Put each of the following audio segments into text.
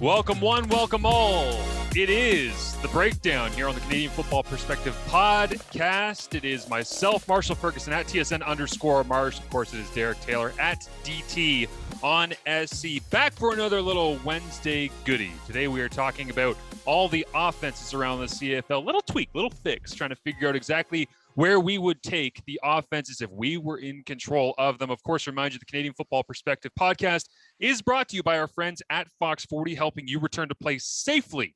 Welcome one, welcome all. It is the breakdown here on the Canadian Football Perspective podcast. It is myself, Marshall Ferguson at TSN_Marsh. Of course, it is Derek Taylor at DT on SC. Back for another little Wednesday goodie. Today we are talking about all the offenses around the CFL. Little tweak, little fix, trying to figure out exactly where we would take the offenses if we were in control of them. Of course, remind you the Canadian Football Perspective podcast is brought to you by our friends at Fox 40, helping you return to play safely.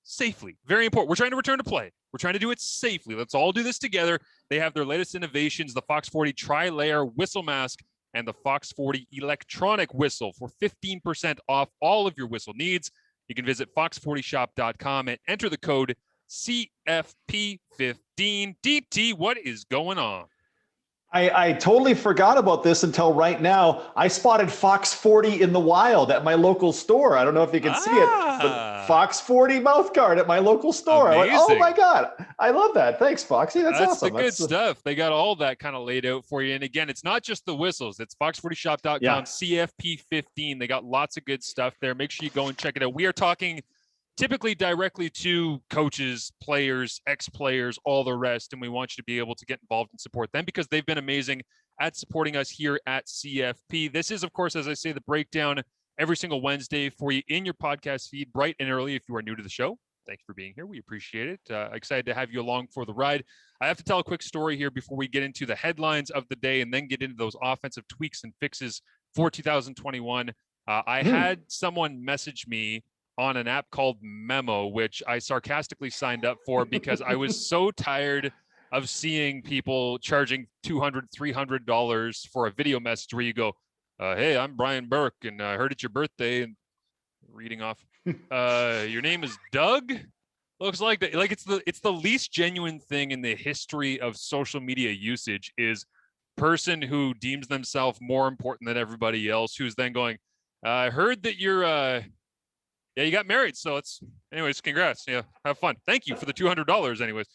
Safely. Very important. We're trying to return to play. We're trying to do it safely. Let's all do this together. They have their latest innovations, the Fox 40 Tri-Layer Whistle Mask and the Fox 40 Electronic Whistle for 15% off all of your whistle needs. You can visit fox40shop.com and enter the code CFP15. DT, what is going on? I totally forgot about this until right now. I spotted Fox 40 in the wild at my local store. I don't know if you can see it, but Fox 40 mouth guard at my local store. I went, oh my God, I love that. Thanks, Foxy. That's awesome. That's the good stuff. They got all that kind of laid out for you. And again, it's not just the whistles. It's fox40shop.com, CFP15. They got lots of good stuff there. Make sure you go and check it out. We are talking typically directly to coaches, players, ex-players, all the rest. And we want you to be able to get involved and support them because they've been amazing at supporting us here at CFP. This is, of course, as I say, the breakdown every single Wednesday for you in your podcast feed, bright and early if you are new to the show. Thanks for being here. We appreciate it. Excited to have you along for the ride. I have to tell a quick story here before we get into the headlines of the day and then get into those offensive tweaks and fixes for 2021. I had someone message me on an app called Memo, which I sarcastically signed up for because I was so tired of seeing people charging $200, $300 for a video message where you go, hey, I'm Brian Burke, and I heard it's your birthday, and reading off, your name is Doug? Looks like that. Like it's the least genuine thing in the history of social media usage is person who deems themselves more important than everybody else, who's then going, I heard that you're yeah, you got married. So anyways, congrats. Yeah, have fun. Thank you for the $200 anyways.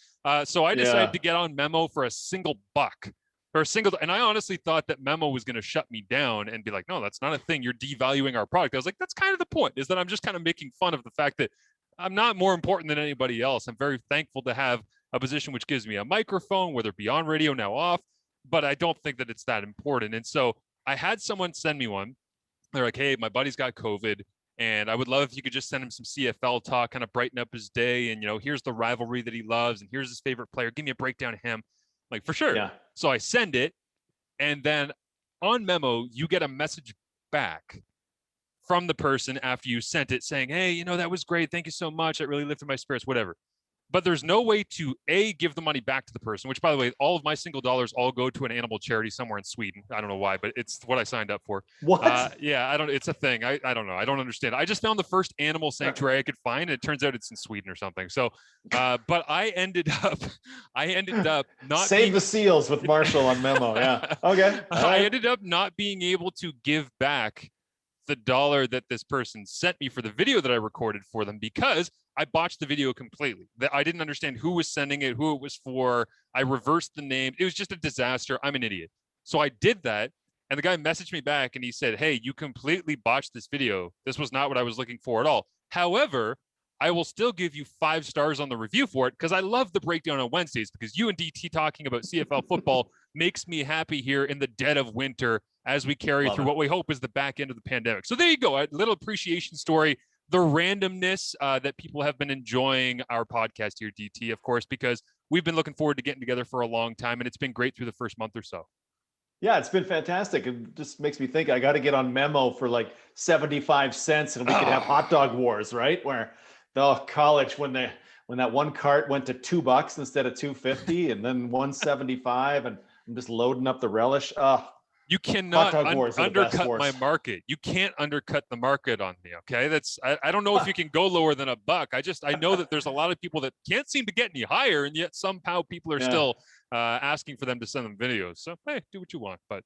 So I decided to get on Memo for a single buck or and I honestly thought that Memo was going to shut me down and be like, no, that's not a thing. You're devaluing our product. I was like, that's kind of the point, is that I'm just kind of making fun of the fact that I'm not more important than anybody else. I'm very thankful to have a position which gives me a microphone, whether it be on radio, now off, but I don't think that it's that important. And so I had someone send me one. They're like, hey, my buddy's got COVID. And I would love if you could just send him some CFL talk, kind of brighten up his day. And, here's the rivalry that he loves. And here's his favorite player. Give me a breakdown of him. Like, for sure. Yeah. So I send it. And then on Memo, you get a message back from the person after you sent it saying, hey, that was great. Thank you so much. It really lifted my spirits, whatever. But there's no way to give the money back to the person, which, by the way, all of my single dollars all go to an animal charity somewhere in Sweden. I don't know why, but it's what I signed up for. What? Yeah, it's a thing. I don't know. I don't understand. I just found the first animal sanctuary I could find. And it turns out it's in Sweden or something. So, but I ended up not save the seals with Marshall on Memo. Yeah. Okay. I ended up not being able to give back the dollar that this person sent me for the video that I recorded for them because I botched the video completely. I didn't understand who was sending it, who it was for. I reversed the name. It was just a disaster. I'm an idiot. So I did that. And the guy messaged me back and he said, hey, you completely botched this video. This was not what I was looking for at all. However, I will still give you 5 stars on the review for it because I love the breakdown on Wednesdays because you and DT talking about CFL football makes me happy here in the dead of winter as we carry through what we hope is the back end of the pandemic. So there you go. A little appreciation story. The randomness that people have been enjoying our podcast here, DT, of course, because we've been looking forward to getting together for a long time, and it's been great through the first month or so. Yeah, it's been fantastic. It just makes me think I got to get on Memo for like 75 cents and we could have hot dog wars, right? Where college, when that one cart went to $2 instead of $2.50 and then $1.75 and I'm just loading up the relish. You cannot undercut my market. You can't undercut the market on me. Okay. I don't know if you can go lower than $1. I know that there's a lot of people that can't seem to get any higher. And yet somehow people are still asking for them to send them videos. So, hey, do what you want. But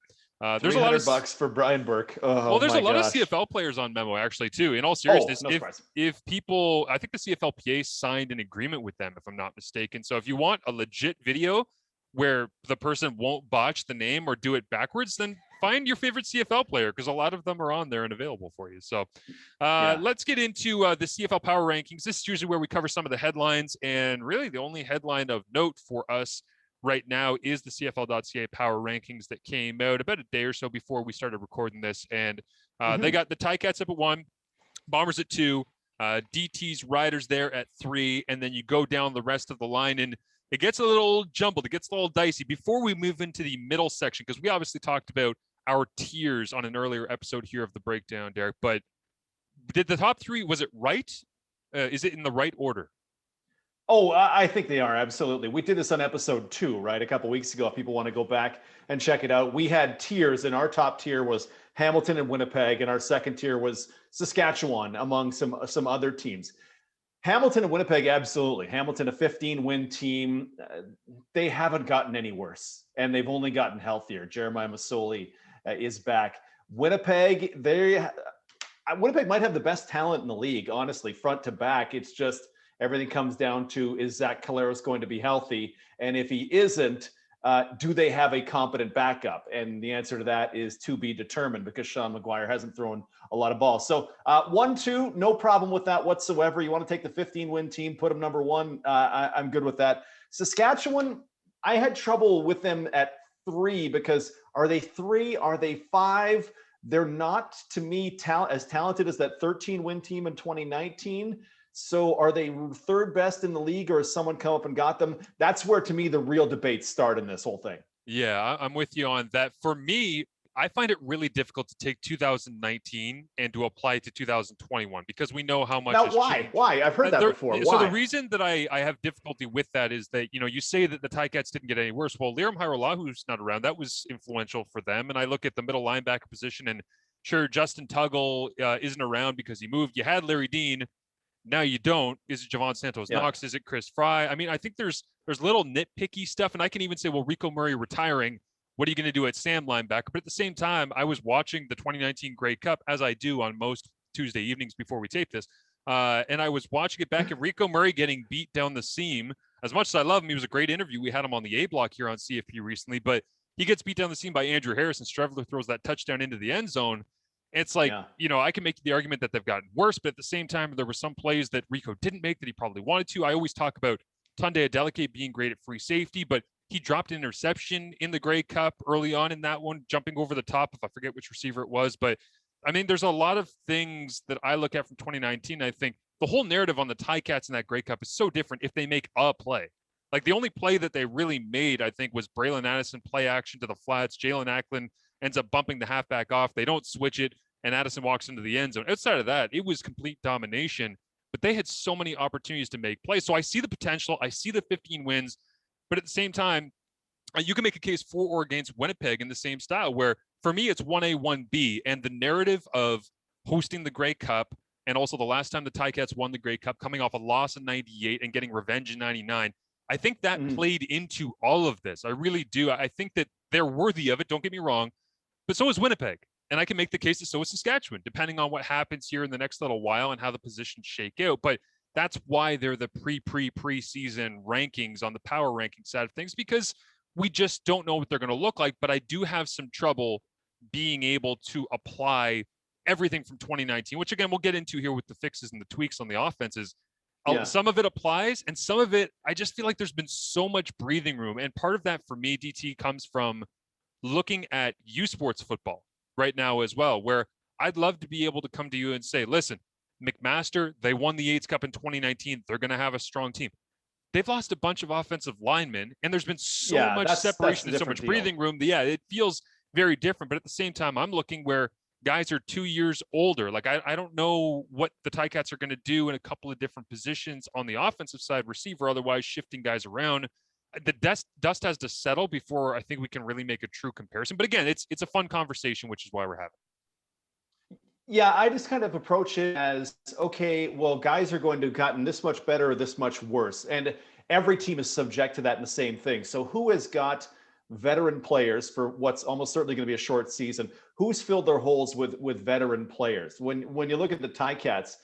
there's a lot of $100 for Brian Burke. There's a lot of CFL players on Memo actually too. In all seriousness, if people, I think the CFL.ca signed an agreement with them, if I'm not mistaken. So if you want a legit video where the person won't botch the name or do it backwards, then find your favorite CFL player, because a lot of them are on there and available for you. So let's get into the CFL Power Rankings. This is usually where we cover some of the headlines, and really the only headline of note for us right now is the CFL.ca Power Rankings that came out about a day or so before we started recording this. And they got the Ticats up at 1, Bombers at 2, DT's Riders there at 3, and then you go down the rest of the line, and it gets a little jumbled. It gets a little dicey. Before we move into the middle section, because we obviously talked about our tiers on an earlier episode here of the breakdown, Derek, but did the top 3, was it right? Is it in the right order? Oh, I think they are. Absolutely. We did this on episode 2, right? A couple of weeks ago. If people want to go back and check it out, we had tiers, and our top tier was Hamilton and Winnipeg, and our second tier was Saskatchewan, among some other teams. Hamilton and Winnipeg, absolutely. Hamilton, a 15-win team. They haven't gotten any worse, and they've only gotten healthier. Jeremiah Masoli is back. Winnipeg might have the best talent in the league, honestly, front to back. It's just everything comes down to, is Zach Caleros going to be healthy? And if he isn't, do they have a competent backup? And the answer to that is to be determined, because Sean McGuire hasn't thrown a lot of balls. So 1-2, no problem with that whatsoever. You want to take the 15-win team, put them number 1. I'm good with that. Saskatchewan, I had trouble with them at 3, because are they 3? Are they 5? They're not, to me, as talented as that 13-win team in 2019. So are they third best in the league, or has someone come up and got them? That's where, to me, the real debates start in this whole thing. Yeah, I'm with you on that. For me, I find it really difficult to take 2019 and to apply it to 2021, because we know how much. Now, why? I've heard that before. Why? So the reason that I have difficulty with that is that, you say that the Ticats didn't get any worse. Well, Liram Hairola, not around, that was influential for them. And I look at the middle linebacker position, and sure, Justin Tuggle isn't around because he moved. You had Larry Dean. Now you don't. Is it Javon Santos-Knox? Is it Chris Fry? I mean, I think there's little nitpicky stuff, and I can even say, well, Rico Murray retiring, what are you going to do at Sam linebacker? But at the same time, I was watching the 2019 Grey Cup, as I do on most Tuesday evenings before we tape this, and I was watching it back, and Rico Murray getting beat down the seam. As much as I love him, he was a great interview. We had him on the A block here on CFP recently, but he gets beat down the seam by Andrew Harris, and Strevler throws that touchdown into the end zone. It's like, I can make the argument that they've gotten worse, but at the same time, there were some plays that Rico didn't make that he probably wanted to. I always talk about Tunde Adeleke being great at free safety, but he dropped an interception in the Grey Cup early on in that one, jumping over the top, if I forget which receiver it was. But, I mean, there's a lot of things that I look at from 2019. I think the whole narrative on the Ticats in that Grey Cup is so different if they make a play. Like, the only play that they really made, I think, was Braylon Addison play action to the flats. Jalen Ackland ends up bumping the halfback off. They don't switch it, and Addison walks into the end zone. Outside of that, it was complete domination, but they had so many opportunities to make plays. So I see the potential. I see the 15 wins, but at the same time, you can make a case for or against Winnipeg in the same style, where for me, it's 1A, 1B, and the narrative of hosting the Grey Cup, and also the last time the Ticats won the Grey Cup, coming off a loss in 98 and getting revenge in 99. I think that played into all of this. I really do. I think that they're worthy of it. Don't get me wrong, but so is Winnipeg. And I can make the case that so is Saskatchewan, depending on what happens here in the next little while and how the positions shake out. But that's why they're the preseason rankings on the power ranking side of things, because we just don't know what they're going to look like. But I do have some trouble being able to apply everything from 2019, which again, we'll get into here with the fixes and the tweaks on the offenses. Some of it applies, and some of it, I just feel like there's been so much breathing room. And part of that for me, DT, comes from looking at U Sports football right now as well, where I'd love to be able to come to you and say, listen, McMaster, they won the AIDS Cup in 2019. They're going to have a strong team. They've lost a bunch of offensive linemen, and there's been so much separation and so much breathing room. Yeah, it feels very different. But at the same time, I'm looking where guys are 2 years older. Like, I don't know what the Ticats are going to do in a couple of different positions on the offensive side, receiver, otherwise shifting guys around. The dust has to settle before I think we can really make a true comparison. But again, it's a fun conversation, which is why we're having. Yeah, I just kind of approach it as, okay, well, guys are going to have gotten this much better or this much worse. And every team is subject to that in the same thing. So who has got veteran players for what's almost certainly going to be a short season? Who's filled their holes with veteran players? When you look at the Ticats,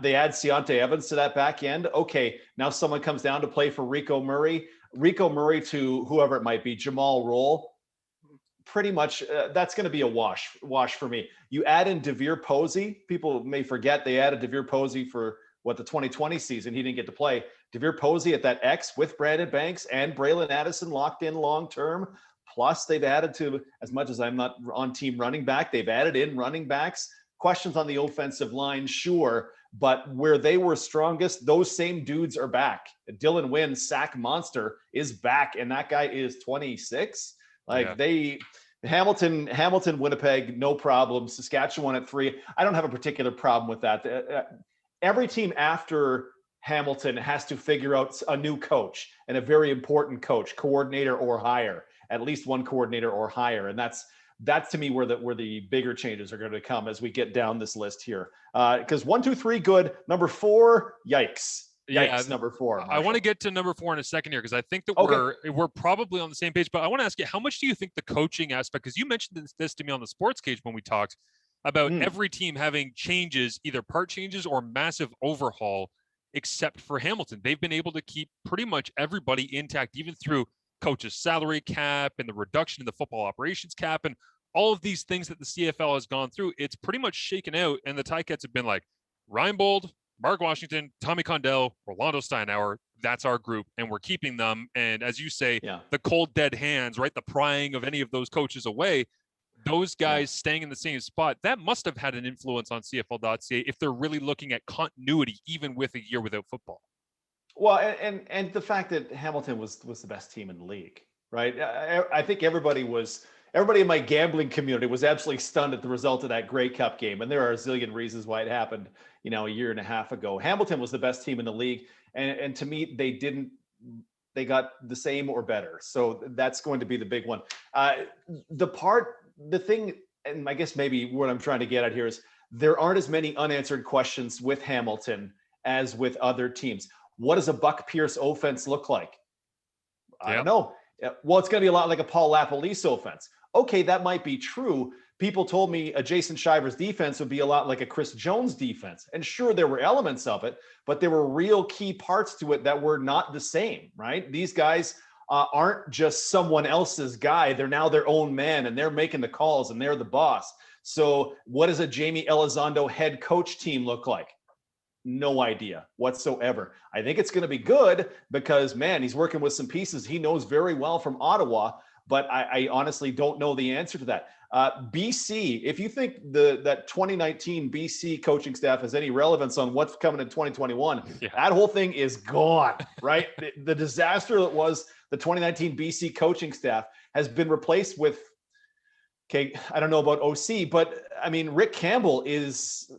they add Deontay Evans to that back end. Okay, now someone comes down to play for Rico Murray to whoever it might be, Jamal Roll. pretty much that's going to be a wash for me. You add in Devere Posey. People may forget they added Devere Posey for the 2020 season. He didn't get to play. Devere Posey at that X with Brandon Banks and Braylon Addison locked in long term. Plus, they've added to, as much as I'm not on team running back, they've added in running backs. Questions on the offensive line, sure, but where they were strongest, those same dudes are back. Dylan Wynn, sack monster, is back, and that guy is 26. Hamilton, Winnipeg, no problem. Saskatchewan at 3. I don't have a particular problem with that. Every team after Hamilton has to figure out a new coach, and a very important coach, coordinator or higher, at least one coordinator or higher. And that's to me where the bigger changes are going to come as we get down this list here. Because 1, 2, 3, good. Number 4, yikes. Yikes, number 4. Marshall. I want to get to number 4 in a second here, because I think that we're probably on the same page. But I want to ask you, how much do you think the coaching aspect, because you mentioned this to me on the Sports Cage when we talked about every team having changes, either part changes or massive overhaul, except for Hamilton. They've been able to keep pretty much everybody intact, even through coach's salary cap and the reduction in the football operations cap and all of these things that the CFL has gone through. It's pretty much shaken out, and the Ticats have been like, Reinbold, Mark Washington, Tommy Condell, Rolando Steinauer, that's our group, and we're keeping them. And as you say, the cold dead hands, right, the prying of any of those coaches away, those guys staying in the same spot, that must have had an influence on CFL.ca if they're really looking at continuity, even with a year without football. Well, and the fact that Hamilton was the best team in the league, right? I think everybody in my gambling community was absolutely stunned at the result of that Grey Cup game. And there are a zillion reasons why it happened, a year and a half ago. Hamilton was the best team in the league. And to me, they got the same or better. So that's going to be the big one. The thing, and I guess maybe what I'm trying to get at here is there aren't as many unanswered questions with Hamilton as with other teams. What does a Buck Pierce offense look like? I don't know. Well, it's going to be a lot like a Paul LaPolice offense. Okay, that might be true. People told me a Jason Shivers defense would be a lot like a Chris Jones defense. And sure, there were elements of it, but there were real key parts to it that were not the same, right? These guys aren't just someone else's guy. They're now their own man, and they're making the calls, and they're the boss. So what does a Jamie Elizondo head coach team look like? No idea whatsoever. I think it's going to be good because, man, he's working with some pieces he knows very well from Ottawa, but I honestly don't know the answer to that. BC, if you think that 2019 BC coaching staff has any relevance on what's coming in 2021, that whole thing is gone, right? The disaster that was the 2019 BC coaching staff has been replaced with, okay, I don't know about OC, but I mean, Rick Campbell is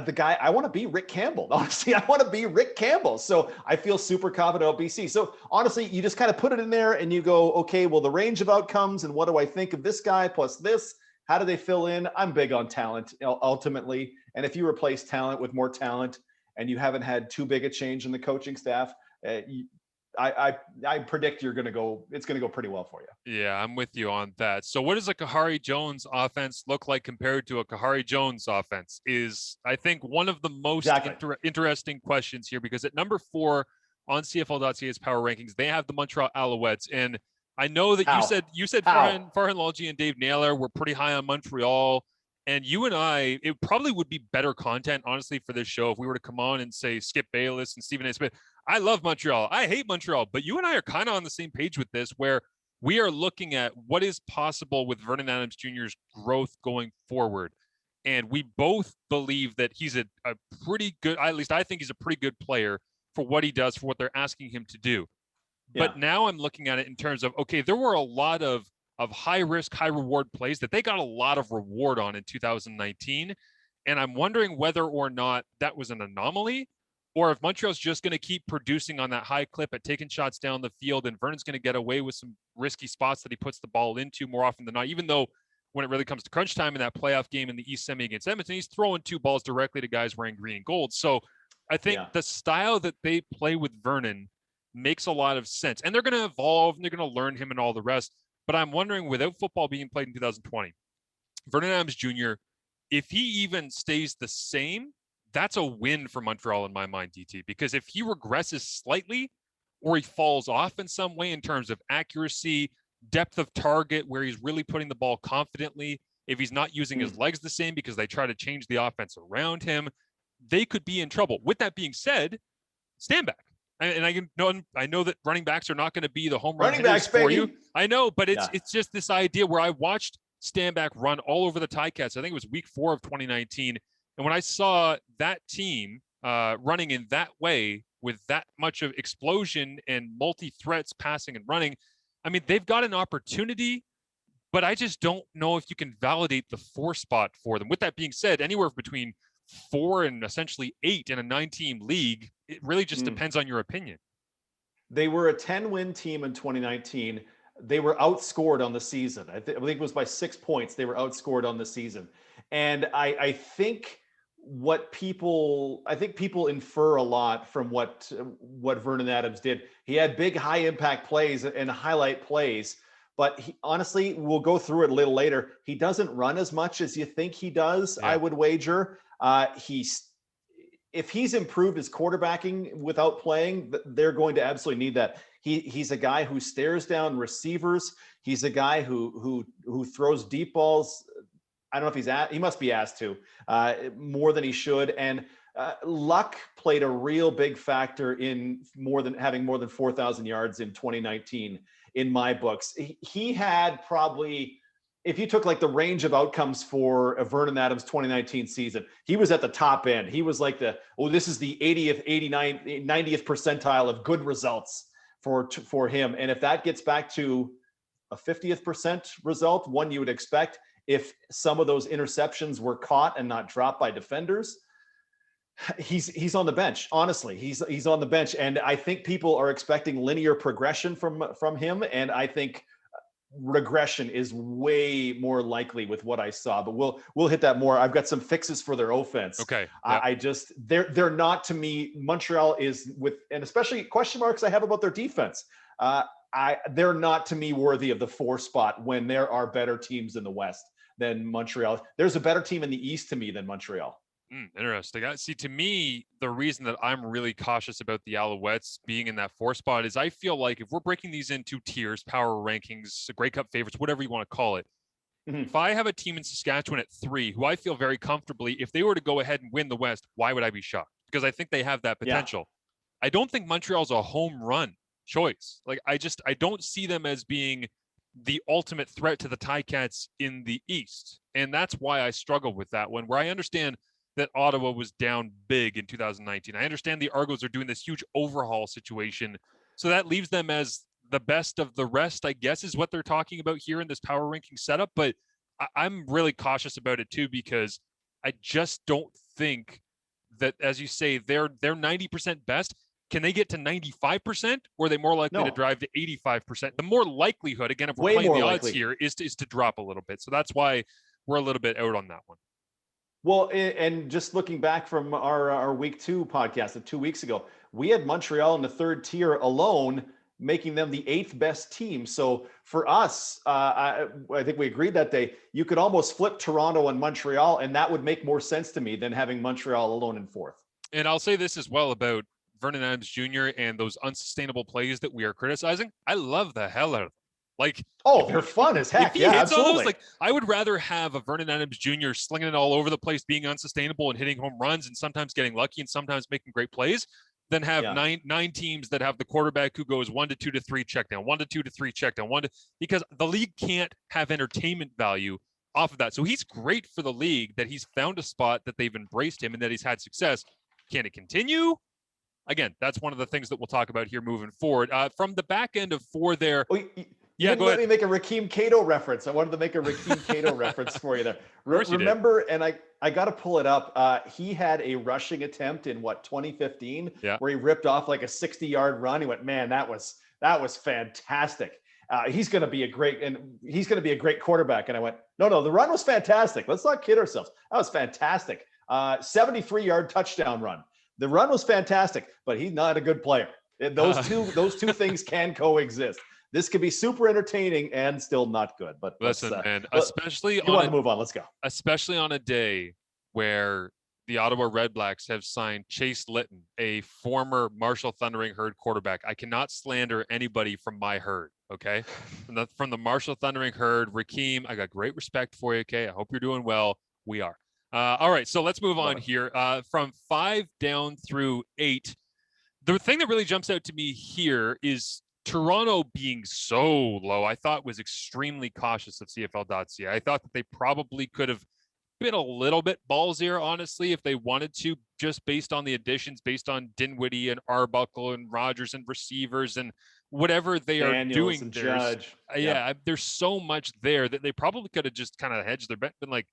the guy. I want to be Rick Campbell. Honestly, I want to be Rick Campbell. So I feel super confident about BC. So honestly, you just kind of put it in there and you go, okay, well, the range of outcomes and what do I think of this guy plus this? How do they fill in? I'm big on talent ultimately. And if you replace talent with more talent and you haven't had too big a change in the coaching staff, I predict it's going to go pretty well for you. Yeah, I'm with you on that. So what does a Kahari Jones offense look like compared to a Kahari Jones offense is, I think, one of the most interesting questions here, because at number 4 on CFL.ca's power rankings, they have the Montreal Alouettes. And I know that you said Farhan Lalji and Dave Naylor were pretty high on Montreal. And you and I, it probably would be better content, honestly, for this show if we were to come on and say Skip Bayless and Stephen A. Smith. I love Montreal. I hate Montreal. But you and I are kind of on the same page with this, where we are looking at what is possible with Vernon Adams Jr.'s growth going forward. And we both believe that he's a pretty good, at least I think he's a pretty good player for what he does, for what they're asking him to do. Yeah. But now I'm looking at it in terms of, okay, there were a lot of high risk, high reward plays that they got a lot of reward on in 2019. And I'm wondering whether or not that was an anomaly, or if Montreal's just going to keep producing on that high clip at taking shots down the field, and Vernon's going to get away with some risky spots that he puts the ball into more often than not, even though when it really comes to crunch time in that playoff game in the East Semi against Edmonton, he's throwing 2 balls directly to guys wearing green and gold. So I think the style that they play with Vernon makes a lot of sense. And they're going to evolve, and they're going to learn him and all the rest. But I'm wondering, without football being played in 2020, Vernon Adams Jr., if he even stays the same, that's a win for Montreal in my mind, DT, because if he regresses slightly or he falls off in some way in terms of accuracy, depth of target where he's really putting the ball confidently, if he's not using his legs the same because they try to change the offense around him, they could be in trouble. With that being said, stand back. And I know that running backs are not going to be the home run hitters for you. I know, but it's just this idea where I watched stand back run all over the Ticats. I think it was week 4 of 2019. And when I saw that team running in that way with that much of explosion and multi-threats passing and running, I mean, they've got an opportunity, but I just don't know if you can validate the 4 spot for them. With that being said, anywhere between 4 and essentially 8 in a 9-team league, it really just depends on your opinion. They were a 10-win team in 2019. They were outscored on the season. I think it was by 6 points. They were outscored on the season. And I think people infer a lot from what Vernon Adams did. He had big high impact plays and highlight plays, but honestly, we'll go through it a little later. He doesn't run as much as you think he does. Yeah. I would wager. If he's improved his quarterbacking without playing, they're going to absolutely need that. He's a guy who stares down receivers. He's a guy who throws deep balls. I don't know if he must be asked to more than he should. And luck played a real big factor in having more than 4,000 yards in 2019 in my books. He had probably, if you took like the range of outcomes for Vernon Adams' 2019 season, he was at the top end. He was like this is the 80th, 89th, 90th percentile of good results for him. And if that gets back to a 50th percent result, one you would expect, if some of those interceptions were caught and not dropped by defenders, he's on the bench. Honestly, he's on the bench. And I think people are expecting linear progression from him. And I think regression is way more likely with what I saw, but we'll hit that more. I've got some fixes for their offense. Okay. Yep. They're not, to me, Montreal is and especially question marks I have about their defense. They're not, to me, worthy of the 4 spot when there are better teams in the West than Montreal. There's a better team in the East to me than Montreal. Interesting. See, to me, the reason that I'm really cautious about the Alouettes being in that 4 spot is I feel like if we're breaking these into tiers, power rankings, Grey Cup favorites, whatever you want to call it, if I have a team in Saskatchewan at 3 who I feel very comfortably, if they were to go ahead and win the West, why would I be shocked? Because I think they have that potential. Yeah. I don't think Montreal's a home run choice. Like, I don't see them as being the ultimate threat to the Ticats in the East. And that's why I struggle with that one, where I understand that Ottawa was down big in 2019. I understand the Argos are doing this huge overhaul situation. So that leaves them as the best of the rest, I guess, is what they're talking about here in this power ranking setup. But I'm really cautious about it too, because I just don't think that, as you say, they're 90% best. Can they get to 95%, or are they more likely to drive to 85%? The more likelihood, again, if we're playing the odds here, is to drop a little bit. So that's why we're a little bit out on that one. Well, and just looking back from our week 2 podcast of 2 weeks ago, we had Montreal in the 3rd tier alone, making them the 8th best team. So for us, I think we agreed that day, you could almost flip Toronto and Montreal, and that would make more sense to me than having Montreal alone in 4th. And I'll say this as well about Vernon Adams Jr. and those unsustainable plays that we are criticizing. I love the hell out of them. Like, they're fun as heck. Yeah, absolutely. Like, I would rather have a Vernon Adams Jr. slinging it all over the place, being unsustainable and hitting home runs and sometimes getting lucky and sometimes making great plays, than have nine teams that have the quarterback who goes 1 to 2 to 3 check down, 1 to 2 to 3 check down, because the league can't have entertainment value off of that. So he's great for the league that he's found a spot that they've embraced him and that he's had success. Can it continue? Again, that's one of the things that we'll talk about here moving forward. From the back end of 4 there. You didn't let me make a Rakeem Cato reference. I wanted to make a Rakeem Cato reference for you there. Remember, and I got to pull it up. He had a rushing attempt in 2015, where he ripped off like a 60-yard run. He went, man, that was fantastic. He's going to be a great quarterback. And I went, no, the run was fantastic. Let's not kid ourselves. That was fantastic. 73-yard touchdown run. The run was fantastic, but he's not a good player. Those two things can coexist. This could be super entertaining and still not good. But listen, man, especially you want to move on. Let's go. Especially on a day where the Ottawa Redblacks have signed Chase Litton, a former Marshall Thundering Herd quarterback. I cannot slander anybody from my herd. Okay. From the Marshall Thundering Herd, Rakeem, I got great respect for you. Okay. I hope you're doing well. We are. All right. So let's move on here. From 5 down through 8. The thing that really jumps out to me here is Toronto being so low. I thought was extremely cautious of CFL.ca. I thought that they probably could have been a little bit ballsier, honestly, if they wanted to, just based on the additions, based on Dinwiddie and Arbuckle and Rogers and receivers and whatever they Daniels are doing. And Judge. There's so much there that they probably could have just kind of hedged their bet, been like,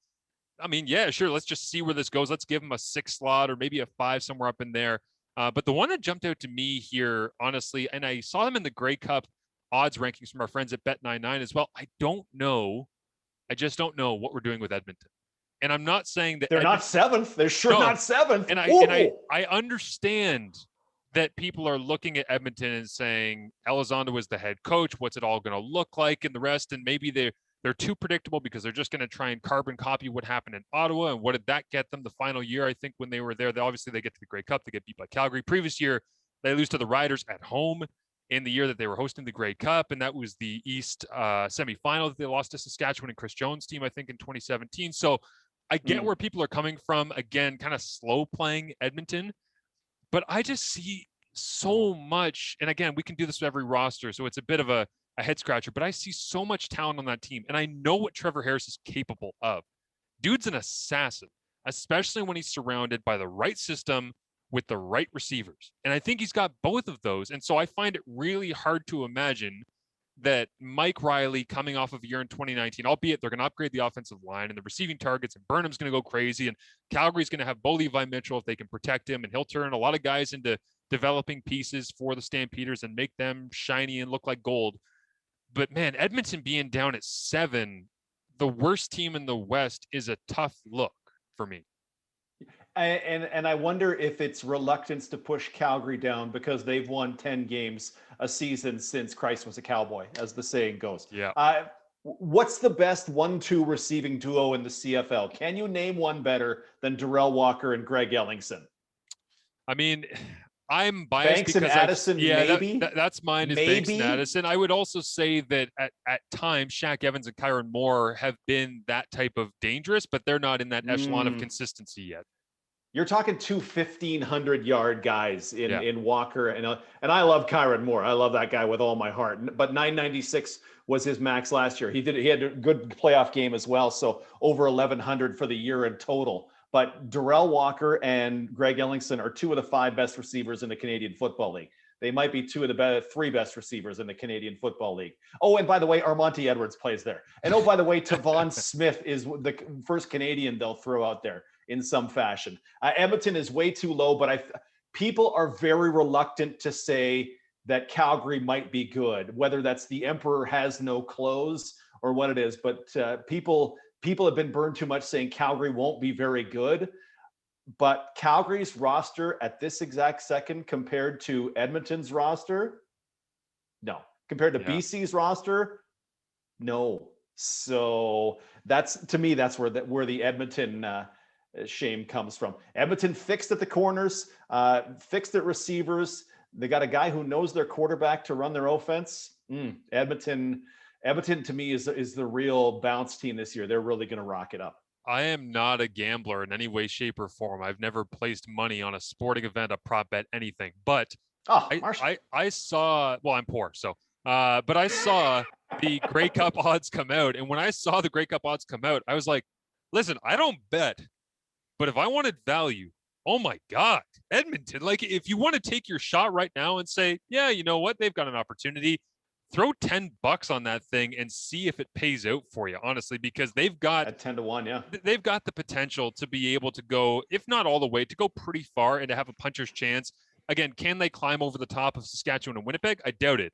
I mean, yeah, sure, let's just see where this goes. Let's give them a 6 slot or maybe a 5 somewhere up in there. But the one that jumped out to me here, honestly, and I saw them in the Grey Cup odds rankings from our friends at Bet99 as well. I just don't know what we're doing with Edmonton. And I'm not saying that they're not 7th. They're not 7th. And I understand that people are looking at Edmonton and saying Elizondo was the head coach. What's it all going to look like and the rest? And maybe they're too predictable because they're just going to try and carbon copy what happened in Ottawa. And what did that get them the final year? I think when they were there, they get to the Grey Cup. They get beat by Calgary. Previous year, they lose to the Riders at home in the year that they were hosting the Grey Cup. And that was the East semifinal that they lost to Saskatchewan and Chris Jones' team, I think, in 2017. So I get where people are coming from. Again, kind of slow playing Edmonton, but I just see so much. And again, we can do this with every roster, so it's a bit of a head scratcher, but I see so much talent on that team. And I know what Trevor Harris is capable of. Dude's an assassin, especially when he's surrounded by the right system with the right receivers. And I think he's got both of those. And so I find it really hard to imagine that Mike Riley, coming off of a year in 2019, albeit they're going to upgrade the offensive line and the receiving targets, and Burnham's going to go crazy, and Calgary's going to have Bo Levi Mitchell if they can protect him, and he'll turn a lot of guys into developing pieces for the Stampeders and make them shiny and look like gold. But man, Edmonton being down at 7, the worst team in the West, is a tough look for me. And I wonder if it's reluctance to push Calgary down because they've won 10 games a season since Christ was a cowboy, as the saying goes. Yeah. What's the best 1-2 receiving duo in the CFL? Can you name one better than Darrell Walker and Greg Ellingson? I mean, I'm biased Banks because and Addison, maybe. That's mine is Banks and Addison. I would also say that at times Shaq Evans and Kyron Moore have been that type of dangerous, but they're not in that echelon of consistency yet. You're talking 2 1,500-yard guys in Walker, and I love Kyron Moore. I love that guy with all my heart. But 996 was his max last year. He had a good playoff game as well, so over 1,100 for the year in total. But Darrell Walker and Greg Ellingson are 2 of the 5 best receivers in the Canadian Football League. They might be 2 of the 3 best receivers in the Canadian Football League. Oh, and by the way, Armonte Edwards plays there. And oh, by the way, Tavon Smith is the first Canadian they'll throw out there in some fashion. Edmonton is way too low, but people are very reluctant to say that Calgary might be good, whether that's the emperor has no clothes or what it is. But people have been burned too much saying Calgary won't be very good. But Calgary's roster at this exact second compared to Edmonton's roster, no. Compared to BC's roster, no. So that's where the Edmonton shame comes from. Edmonton fixed at the corners, fixed at receivers. They got a guy who knows their quarterback to run their offense. Edmonton to me is the real bounce team this year. They're really going to rock it up. I am not a gambler in any way, shape, or form. I've never placed money on a sporting event, a prop bet, anything. But I saw, well, I'm poor, so but I saw the Grey Cup odds come out. And when I saw the Grey Cup odds come out, I was like, listen, I don't bet, but if I wanted value, oh my God, Edmonton, like if you want to take your shot right now and say, yeah, you know what, they've got an opportunity, throw $10 on that thing and see if it pays out for you, honestly, because they've got at 10 to 1. Yeah. They've got the potential to be able to go, if not all the way, to go pretty far and to have a puncher's chance. Again, can they climb over the top of Saskatchewan and Winnipeg? I doubt it.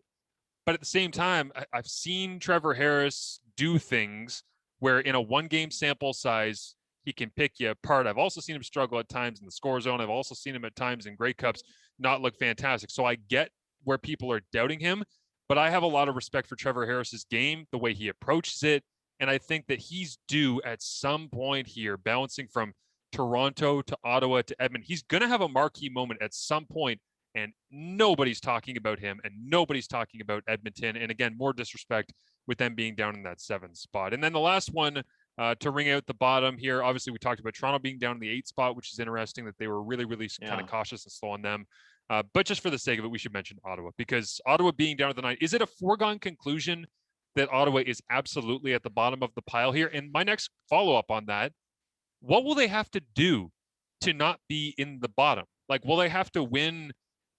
But at the same time, I've seen Trevor Harris do things where in a 1-game sample size, he can pick you apart. I've also seen him struggle at times in the score zone. I've also seen him at times in Grey Cups not look fantastic. So I get where people are doubting him. But I have a lot of respect for Trevor Harris's game, the way he approaches it. And I think that he's due at some point here, bouncing from Toronto to Ottawa to Edmonton. He's going to have a marquee moment at some point and nobody's talking about him, and nobody's talking about Edmonton. And again, more disrespect with them being down in that 7th spot. And then the last one to ring out the bottom here, obviously we talked about Toronto being down in the 8th spot, which is interesting that they were really, really kind of cautious and slow on them. But just for the sake of it, we should mention Ottawa, because Ottawa being down at the 9, is it a foregone conclusion that Ottawa is absolutely at the bottom of the pile here? And my next follow-up on that, what will they have to do to not be in the bottom? Like, will they have to win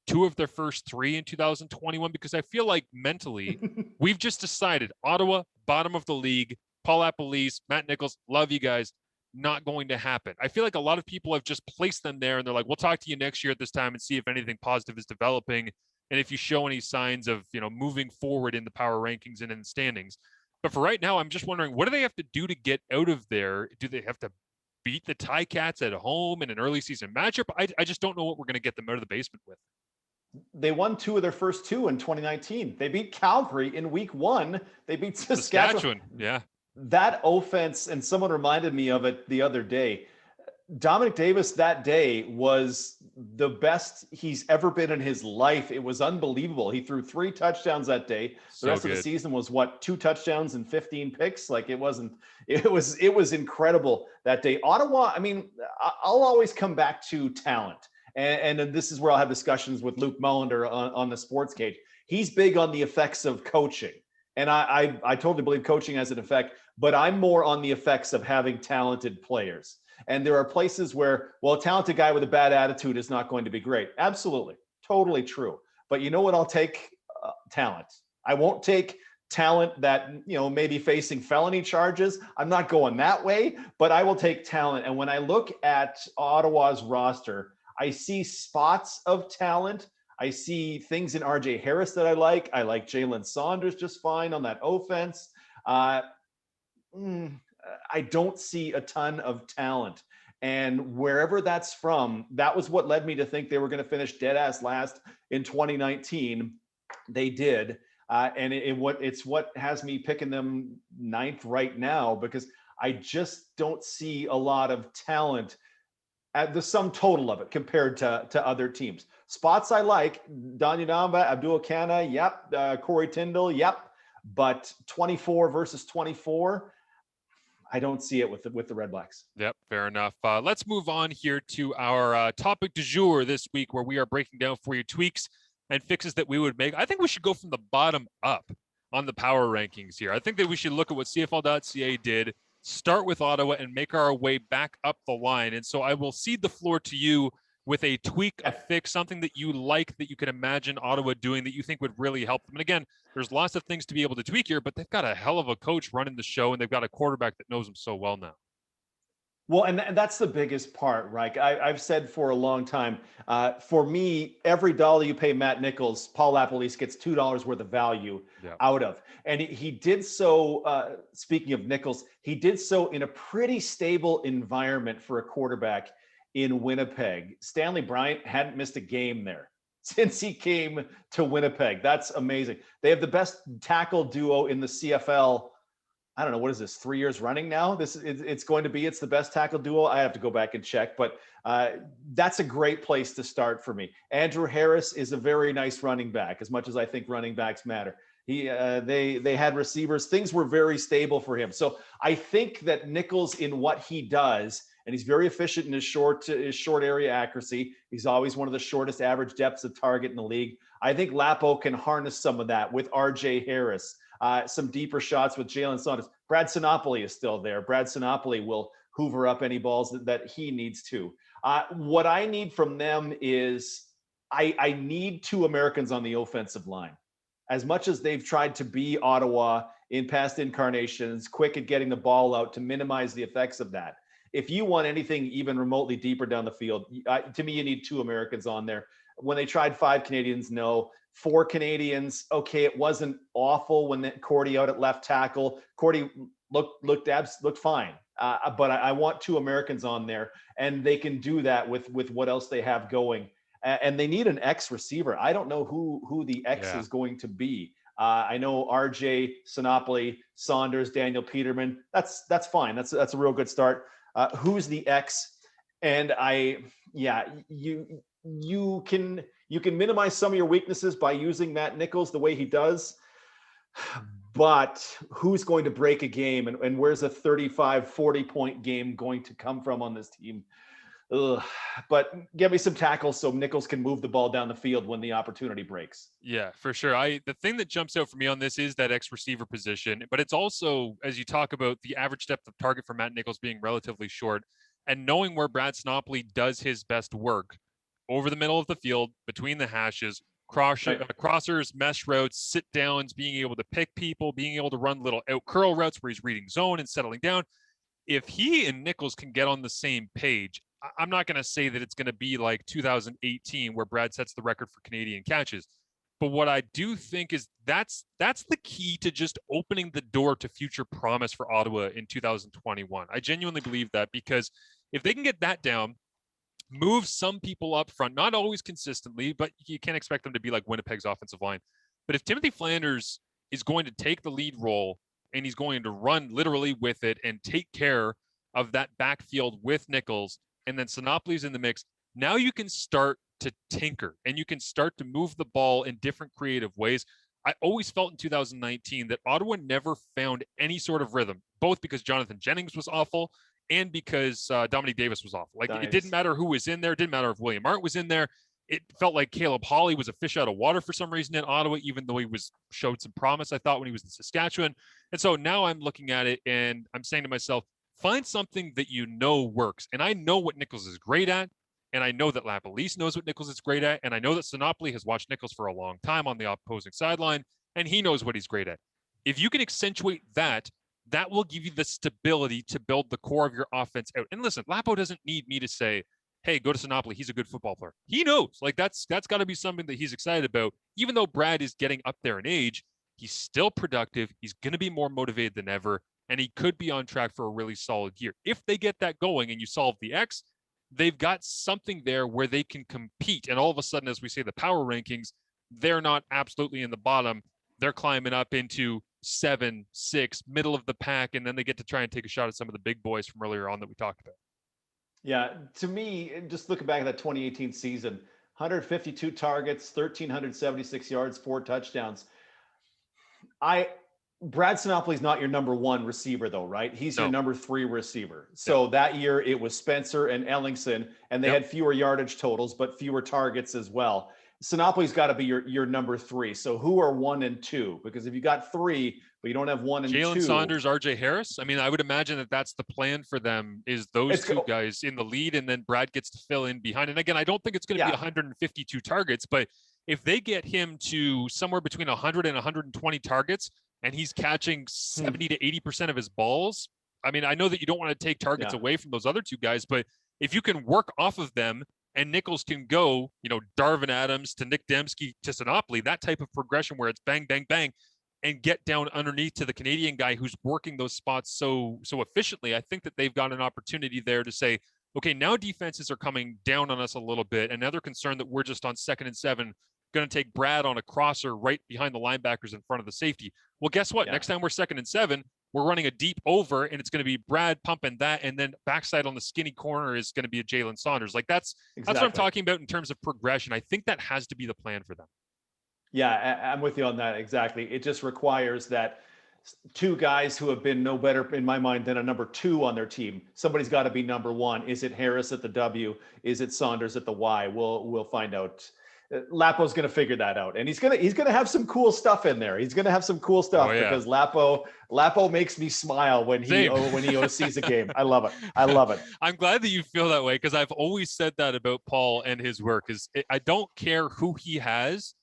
2 of their first 3 in 2021? Because I feel like mentally, we've just decided Ottawa, bottom of the league, Paul Appelese, Matt Nichols, love you guys, not going to happen. I feel like a lot of people have just placed them there, and they're like, we'll talk to you next year at this time and see if anything positive is developing, and if you show any signs of, moving forward in the power rankings and in the standings. But for right now, I'm just wondering, what do they have to do to get out of there? Do they have to beat the Ticats at home in an early season matchup? I just don't know what we're going to get them out of the basement with. They won 2 of their first 2 in 2019. They beat Calgary in week 1. They beat Saskatchewan. Yeah. That offense, and someone reminded me of it the other day, Dominic Davis that day was the best he's ever been in his life. It was unbelievable. He threw 3 touchdowns that day. The rest of the season was 2 touchdowns and 15 picks. Like, it was incredible that day. Ottawa, I mean, I'll always come back to talent. And this is where I'll have discussions with Luke Mullender on the Sports Cage. He's big on the effects of coaching. And I totally believe coaching has an effect, but I'm more on the effects of having talented players. And there are places where, a talented guy with a bad attitude is not going to be great. Absolutely. Totally true. But you know what? I'll take talent. I won't take talent that, maybe facing felony charges. I'm not going that way, but I will take talent. And when I look at Ottawa's roster, I see spots of talent. I see things in RJ Harris that I like. I like Jalen Saunders just fine on that offense. I don't see a ton of talent. And wherever that's from, that was what led me to think they were going to finish dead ass last in 2019. They did. And it's what has me picking them 9th right now, because I just don't see a lot of talent at the sum total of it compared to other teams. Spots I like, Danya Namba, Abdul Kana, yep. Corey Tyndall, yep. But 24 versus 24, I don't see it with the Redblacks. Yep, fair enough. Let's move on here to our topic du jour this week, where we are breaking down for you tweaks and fixes that we would make. I think we should go from the bottom up on the power rankings here. I think that we should look at what CFL.ca did, start with Ottawa, and make our way back up the line. And so I will cede the floor to you with a tweak, a fix, something that you like, that you can imagine Ottawa doing that you think would really help them. And again, there's lots of things to be able to tweak here, but they've got a hell of a coach running the show, and they've got a quarterback that knows them so well now. Well, and that's the biggest part, right? I've said for a long time, for me, every dollar you pay Matt Nichols, Paul Appelese gets $2 worth of value out of. And he did so, speaking of Nichols, he did so in a pretty stable environment for a quarterback in Winnipeg. Stanley Bryant hadn't missed a game there since he came to Winnipeg. That's amazing. They have the best tackle duo in the CFL. I don't know, what is this, 3 years running now? It's the best tackle duo. I have to go back and check, but that's a great place to start for me. Andrew Harris is a very nice running back, as much as I think running backs matter. They had receivers. Things were very stable for him. So I think that Nichols, in what he does, and he's very efficient in his short area accuracy. He's always one of the shortest average depths of target in the league. I think Lapo can harness some of that with RJ Harris. Some deeper shots with Jalen Saunders. Brad Sinopoli is still there. Brad Sinopoli will hoover up any balls that he needs to. What I need from them is I need 2 Americans on the offensive line. As much as they've tried to be Ottawa in past incarnations, quick at getting the ball out to minimize the effects of that. If you want anything even remotely deeper down the field, to me, you need 2 Americans on there. When they tried 5 Canadians, no. 4 Canadians, okay, it wasn't awful when Cordy out at left tackle. Cordy looked fine, but I want 2 Americans on there, and they can do that with what else they have going. And they need an X receiver. I don't know who the X is going to be. I know RJ, Sinopoli, Saunders, Daniel Peterman. That's fine. That's a real good start. Who's the X? And you can minimize some of your weaknesses by using Matt Nichols the way he does. But who's going to break a game, and where's a 35, 40-point game going to come from on this team? Ugh. But get me some tackles so Nichols can move the ball down the field when the opportunity breaks. Yeah, for sure. The thing that jumps out for me on this is that X receiver position, but it's also, as you talk about the average depth of target for Matt Nichols being relatively short, and knowing where Brad Snopley does his best work over the middle of the field, between the hashes, crossers, mesh routes, sit downs, being able to pick people, being able to run little out curl routes where he's reading zone and settling down. If he and Nichols can get on the same page, I'm not going to say that it's going to be like 2018 where Brad sets the record for Canadian catches. But what I do think is that's the key to just opening the door to future promise for Ottawa in 2021. I genuinely believe that, because if they can get that down, move some people up front, not always consistently, but you can't expect them to be like Winnipeg's offensive line. But if Timothy Flanders is going to take the lead role and he's going to run literally with it and take care of that backfield with Nichols, and then Sinopoulos in the mix, now you can start to tinker and you can start to move the ball in different creative ways. I always felt in 2019 that Ottawa never found any sort of rhythm, both because Jonathan Jennings was awful and because Dominique Davis was awful. Like, It didn't matter who was in there. It didn't matter if William Martin was in there. It felt like Caleb Hawley was a fish out of water for some reason in Ottawa, even though he showed some promise, I thought, when he was in Saskatchewan. And so now I'm looking at it and I'm saying to myself, find something that you know works. And I know what Nichols is great at. And I know that Lapalisse knows what Nichols is great at. And I know that Sinopoulos has watched Nichols for a long time on the opposing sideline, and he knows what he's great at. If you can accentuate that, that will give you the stability to build the core of your offense out. And listen, Lapo doesn't need me to say, hey, go to Sinopoulos. He's a good football player. He knows. Like, that's got to be something that he's excited about. Even though Brad is getting up there in age, he's still productive. He's going to be more motivated than ever, and he could be on track for a really solid year. If they get that going and you solve the X, they've got something there where they can compete. And all of a sudden, as we say, the power rankings, they're not absolutely in the bottom. They're climbing up into 7, 6, middle of the pack, and then they get to try and take a shot at some of the big boys from earlier on that we talked about. Yeah, to me, just looking back at that 2018 season, 152 targets, 1,376 yards, 4 touchdowns. Brad Sinopoulos is not your number 1 receiver, though, right? He's your number 3 receiver. So that year it was Spencer and Ellingson, and they had fewer yardage totals, but fewer targets as well. Sinopoulos got to be your number 3. So who are 1 and 2? Because if you got 3, but you don't have 1 and 2. Jalen Saunders, RJ Harris. I mean, I would imagine that that's the plan for them, is those two guys in the lead, and then Brad gets to fill in behind. And again, I don't think it's going to be 152 targets, but if they get him to somewhere between 100 and 120 targets, and he's catching 70 to 80% of his balls, I mean, I know that you don't want to take targets away from those other two guys, but if you can work off of them, and Nichols can go, Darvin Adams to Nick Dembski to Sinopoulos, that type of progression where it's bang, bang, bang, and get down underneath to the Canadian guy who's working those spots so efficiently. I think that they've got an opportunity there to say, okay, now defenses are coming down on us a little bit. Another concern that we're just on 2nd and 7, going to take Brad on a crosser right behind the linebackers in front of the safety. Well, guess what? Next time we're 2nd and 7, we're running a deep over, and it's going to be Brad pumping that, and then backside on the skinny corner is going to be a Jalen Saunders. Like, that's what I'm talking about in terms of progression. I think that has to be the plan for them. Yeah, I'm with you on that. Exactly. It just requires that 2 guys who have been no better in my mind than a number 2 on their team. Somebody's got to be number 1. Is it Harris at the W? Is it Saunders at the Y? We'll find out. Lapo's going to figure that out, and he's going to have some cool stuff in there. He's going to have some cool stuff because Lapo makes me smile when he OCs a game. I love it. I'm glad that you feel that way, because I've always said that about Paul and his work. I don't care who he has.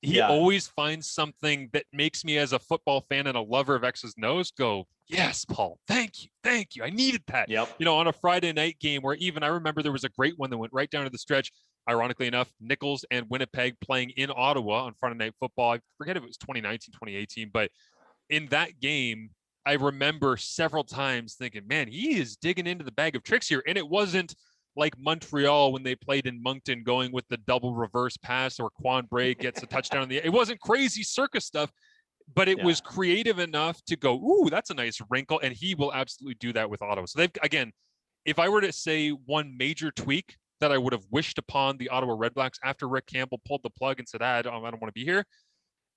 He always finds something that makes me, as a football fan and a lover of X's and O's, go, yes, Paul, thank you. I needed that. On a Friday night game where even I remember there was a great one that went right down to the stretch. Ironically enough, Nichols and Winnipeg playing in Ottawa on Friday Night Football. I forget if it was 2019, 2018, but in that game, I remember several times thinking, man, he is digging into the bag of tricks here. And it wasn't like Montreal when they played in Moncton going with the double reverse pass, or Quan Bray gets a touchdown. It wasn't crazy circus stuff, but it was creative enough to go, ooh, that's a nice wrinkle. And he will absolutely do that with Ottawa. So again, if I were to say one major tweak that I would have wished upon the Ottawa Redblacks after Rick Campbell pulled the plug and said, I don't want to be here.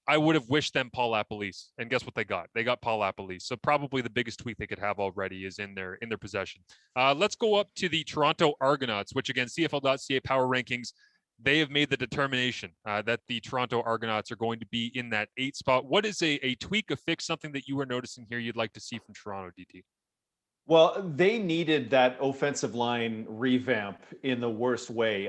I would have wished them Paul LaPolice. And guess what they got? They got Paul LaPolice. So probably the biggest tweak they could have already is in their possession. Let's go up to the Toronto Argonauts, which again, CFL.ca power rankings, they have made the determination that the Toronto Argonauts are going to be in that 8 spot. What is a tweak, a fix, something that you are noticing here you'd like to see from Toronto, DT? Well, they needed that offensive line revamp in the worst way.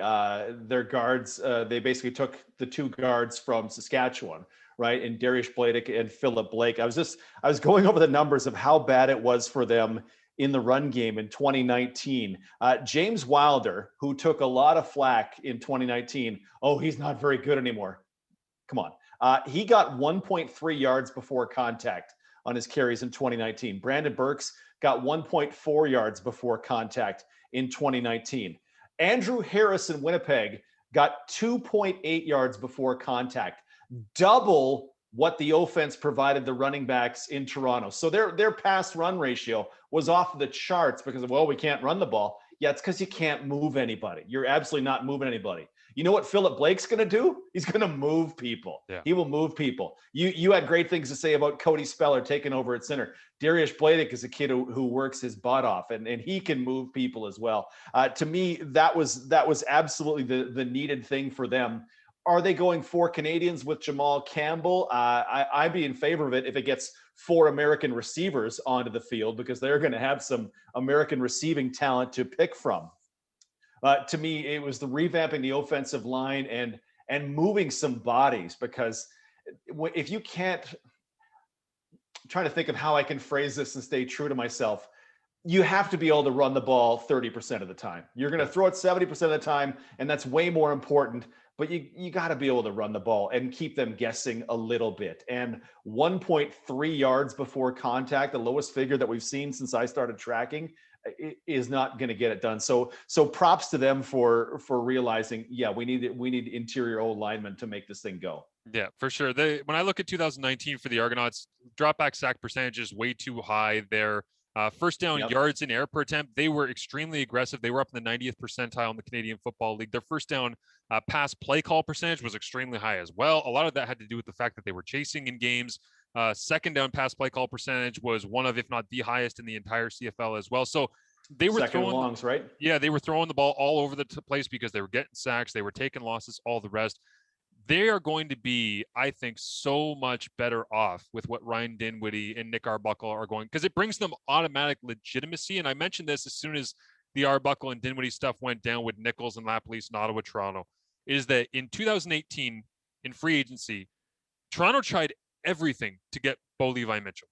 Their guards, they basically took the 2 guards from Saskatchewan, right? And Darius Blaydick and Philip Blake. I was going over the numbers of how bad it was for them in the run game in 2019. James Wilder, who took a lot of flack in 2019. Oh, he's not very good anymore. Come on. He got 1.3 yards before contact on his carries in 2019. Brandon Burks got 1.4 yards before contact in 2019. Andrew Harris in Winnipeg got 2.8 yards before contact, double what the offense provided the running backs in Toronto. So their pass run ratio was off the charts because of, well, we can't run the ball. Yeah, it's because you can't move anybody. You're absolutely not moving anybody. You know what Philip Blake's going to do? He's going to move people. Yeah. He will move people. You had great things to say about Cody Speller taking over at center. Darius Blaydick is a kid who works his butt off, and he can move people as well. To me, that was absolutely the needed thing for them. Are they going 4 Canadians with Jamal Campbell? I'd be in favor of it if it gets 4 American receivers onto the field, because they're going to have some American receiving talent to pick from. To me, it was the revamping the offensive line and moving some bodies, because if you can't, I'm trying to think of how I can phrase this and stay true to myself. You have to be able to run the ball 30% of the time. You're going to throw it 70% of the time, and that's way more important. But you got to be able to run the ball and keep them guessing a little bit. And 1.3 yards before contact, the lowest figure that we've seen since I started tracking, is not going to get it done. So props to them for realizing, yeah, we need interior O linemen to make this thing go. Yeah, for sure. When I look at 2019 for the Argonauts, drop back sack percentage is way too high. Their first down yards in air per attempt, they were extremely aggressive. They were up in the 90th percentile in the Canadian Football League. Their first down pass play call percentage was extremely high as well. A lot of that had to do with the fact that they were chasing in games. Second down pass play call percentage was one of, if not the highest in the entire CFL as well. So they were throwing longs, right? Yeah, they were throwing the ball all over the place because they were getting sacks. They were taking losses, all the rest. They are going to be, I think, so much better off with what Ryan Dinwiddie and Nick Arbuckle are going, because it brings them automatic legitimacy. And I mentioned this as soon as the Arbuckle and Dinwiddie stuff went down with Nichols and LaPolice and Ottawa, Toronto, is that in 2018 in free agency, Toronto tried everything to get Bo Levi Mitchell.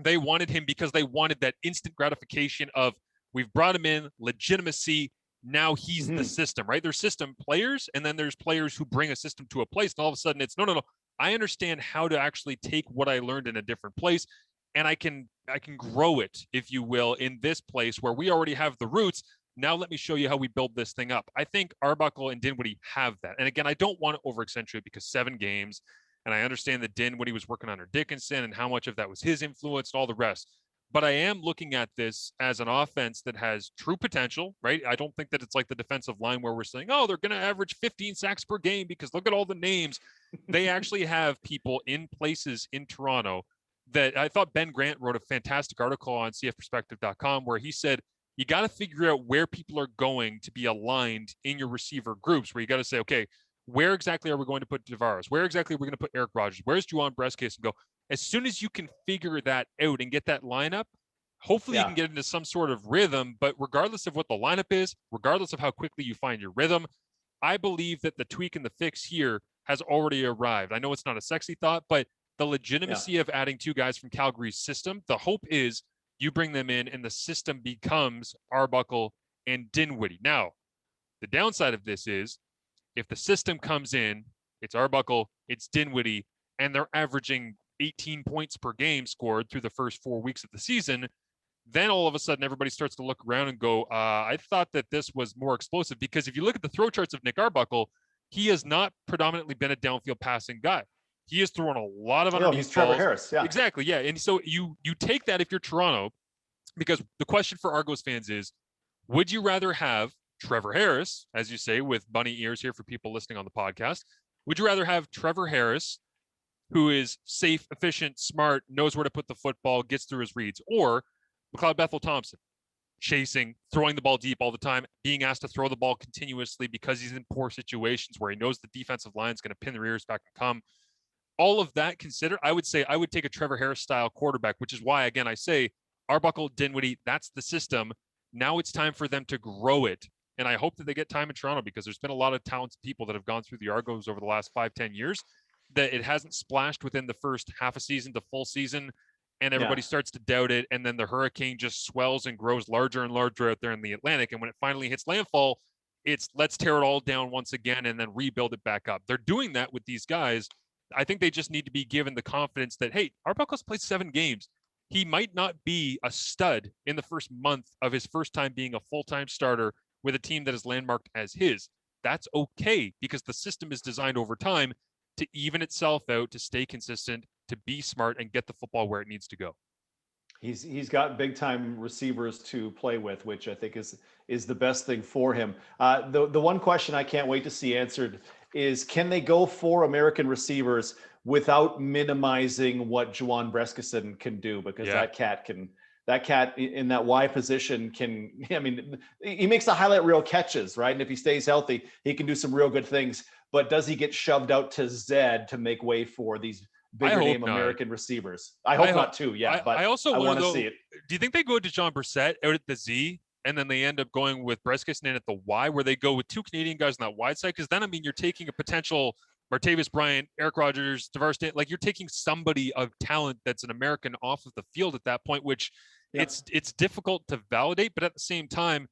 They wanted him because they wanted that instant gratification of, we've brought him in, legitimacy. Now he's the system, right? There's system players, and then there's players who bring a system to a place. And all of a sudden it's, no. I understand how to actually take what I learned in a different place, and I can grow it, if you will, in this place where we already have the roots. Now let me show you how we build this thing up. I think Arbuckle and Dinwiddie have that. And again, I don't want to over-accentuate because 7 games, and I understand that Dinwiddie was working under Dickinson and how much of that was his influence and all the rest. But I am looking at this as an offense that has true potential, right? I don't think that it's like the defensive line where we're saying, oh, they're going to average 15 sacks per game because look at all the names. They actually have people in places in Toronto that I thought Ben Grant wrote a fantastic article on CFperspective.com where he said, you got to figure out where people are going to be aligned in your receiver groups, where you got to say, okay, where exactly are we going to put Tavares? Where exactly are we going to put Eric Rogers? Where's Juwan Breskis? And go, as soon as you can figure that out and get that lineup, hopefully you can get into some sort of rhythm. But regardless of what the lineup is, regardless of how quickly you find your rhythm, I believe that the tweak and the fix here has already arrived. I know it's not a sexy thought, but the legitimacy of adding 2 guys from Calgary's system, the hope is you bring them in and the system becomes Arbuckle and Dinwiddie. Now, the downside of this is if the system comes in, it's Arbuckle, it's Dinwiddie, and they're averaging 18 points per game scored through the first 4 weeks of the season, then all of a sudden everybody starts to look around and go, I thought that this was more explosive. Because if you look at the throw charts of Nick Arbuckle, he has not predominantly been a downfield passing guy. He has thrown a lot of underneath he's Trevor balls. Harris, yeah. Exactly, yeah. And so you take that if you're Toronto, because the question for Argos fans is, would you rather have Trevor Harris, as you say, with bunny ears here for people listening on the podcast? Would you rather have Trevor Harris, who is safe, efficient, smart, knows where to put the football, gets through his reads, or McLeod Bethel-Thompson, chasing, throwing the ball deep all the time, being asked to throw the ball continuously because he's in poor situations where he knows the defensive line is going to pin their ears back and come? All of that considered, I would say I would take a Trevor Harris style quarterback, which is why, again, I say Arbuckle, Dinwiddie, that's the system. Now it's time for them to grow it. And I hope that they get time in Toronto, because there's been a lot of talented people that have gone through the Argos over the last 5-10 years that it hasn't splashed within the first half a season to full season. And everybody starts to doubt it. And then the hurricane just swells and grows larger and larger out there in the Atlantic. And when it finally hits landfall, it's let's tear it all down once again and then rebuild it back up. They're doing that with these guys. I think they just need to be given the confidence that, hey, Arbuckle's played 7 games. He might not be a stud in the first month of his first time being a full-time starter with a team that is landmarked as his. That's okay, because the system is designed over time to even itself out, to stay consistent, to be smart, and get the football where it needs to go. He's got big time receivers to play with, which I think is the best thing for him. The one question I can't wait to see answered is, can they go 4 American receivers without minimizing what Juwan Brescison can do? Because that cat in that Y position can, I mean, he makes the highlight reel catches, right? And if he stays healthy, he can do some real good things. But does he get shoved out to Z to make way for these bigger name American receivers? I hope not too. Yeah, but I also want to see it. Do you think they go to John Brissett out at the Z, and then they end up going with Brescison in at the Y, where they go with 2 Canadian guys on that wide side? Because then, I mean, you're taking a potential Martavis Bryant, Eric Rogers, DeVar Stanton, like you're taking somebody of talent that's an American off of the field at that point, which it's difficult to validate. But at the same time,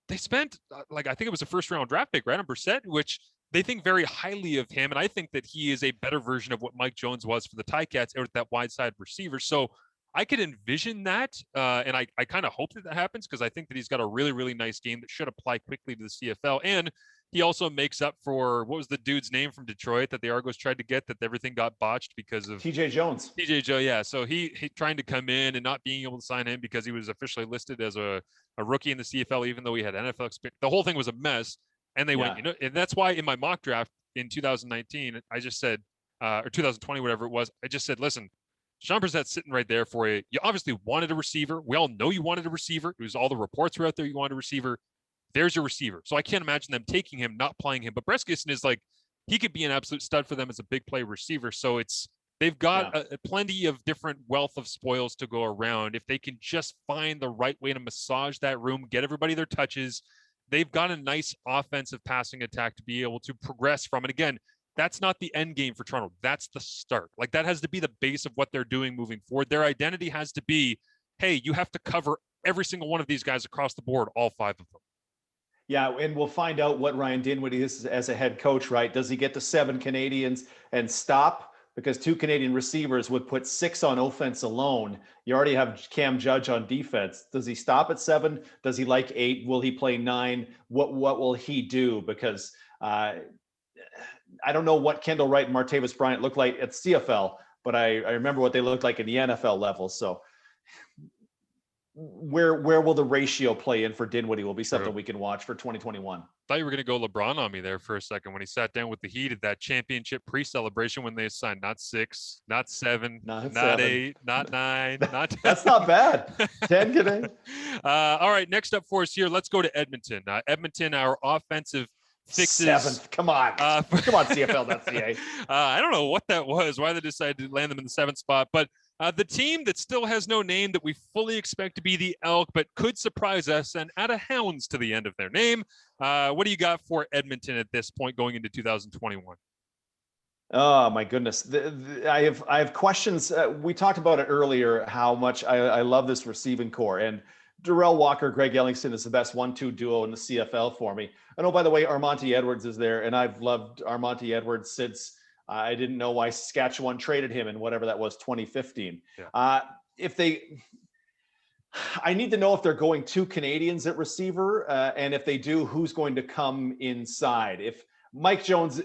they spent I think it was a first round draft pick, right, on Brissett, which they think very highly of him. And I think that he is a better version of what Mike Jones was for the Ticats out at that wide side receiver. So I could envision that. And I kind of hope that happens, because I think that he's got a really, really nice game that should apply quickly to the CFL. And he also makes up for, what was the dude's name from Detroit that the Argos tried to get, that everything got botched because of TJ Jones. TJ Joe, yeah. So he trying to come in and not being able to sign him because he was officially listed as a rookie in the CFL, even though he had NFL experience. The whole thing was a mess. And they went, and that's why in my mock draft in 2019, I just said, or 2020, whatever it was, I just said, listen, Sean Brissett's sitting right there for you. You obviously wanted a receiver. We all know you wanted a receiver. It was all the reports were out there. You wanted a receiver. There's your receiver. So I can't imagine them taking him, not playing him. But Brescison is he could be an absolute stud for them as a big play receiver. So they've got a plenty of different wealth of spoils to go around. If they can just find the right way to massage that room, get everybody their touches, they've got a nice offensive passing attack to be able to progress from. And again, that's not the end game for Toronto. That's the start. That has to be the base of what they're doing moving forward. Their identity has to be, hey, you have to cover every single one of these guys across the board, all 5 of them. Yeah, and we'll find out what Ryan Dinwiddie is as a head coach, right? Does he get to 7 Canadians and stop? Because 2 Canadian receivers would put 6 on offense alone. You already have Cam Judge on defense. Does he stop at 7? Does he like 8? Will he play 9? What will he do? Because I don't know what Kendall Wright and Martavis Bryant look like at CFL, but I remember what they looked like at the NFL level. So where will the ratio play in for Dinwiddie will be something we can watch for 2021. Thought you were going to go LeBron on me there for a second when he sat down with the Heat at that championship pre-celebration when they signed not 6, not 7, not 8, not 9, not 10. That's not bad. 10 today. All right, next up for us here, let's go to Edmonton. Edmonton, our offensive fixes. 7th. Come on. Come on, CFL.ca. I don't know what that was, why they decided to land them in the 7th spot, but the team that still has no name that we fully expect to be the Elk, but could surprise us and add a Hounds to the end of their name. What do you got for Edmonton at this point going into 2021? Oh my goodness. I have questions. We talked about it earlier, how much I love this receiving core, and Darrell Walker, Greg Ellingson is the best 1-2 duo in the CFL for me. And oh, by the way, Armonte Edwards is there, and I've loved Armonte Edwards since I didn't know why Saskatchewan traded him in whatever that was, 2015. Yeah. I need to know if they're going 2 Canadians at receiver, and if they do, who's going to come inside. If Mike Jones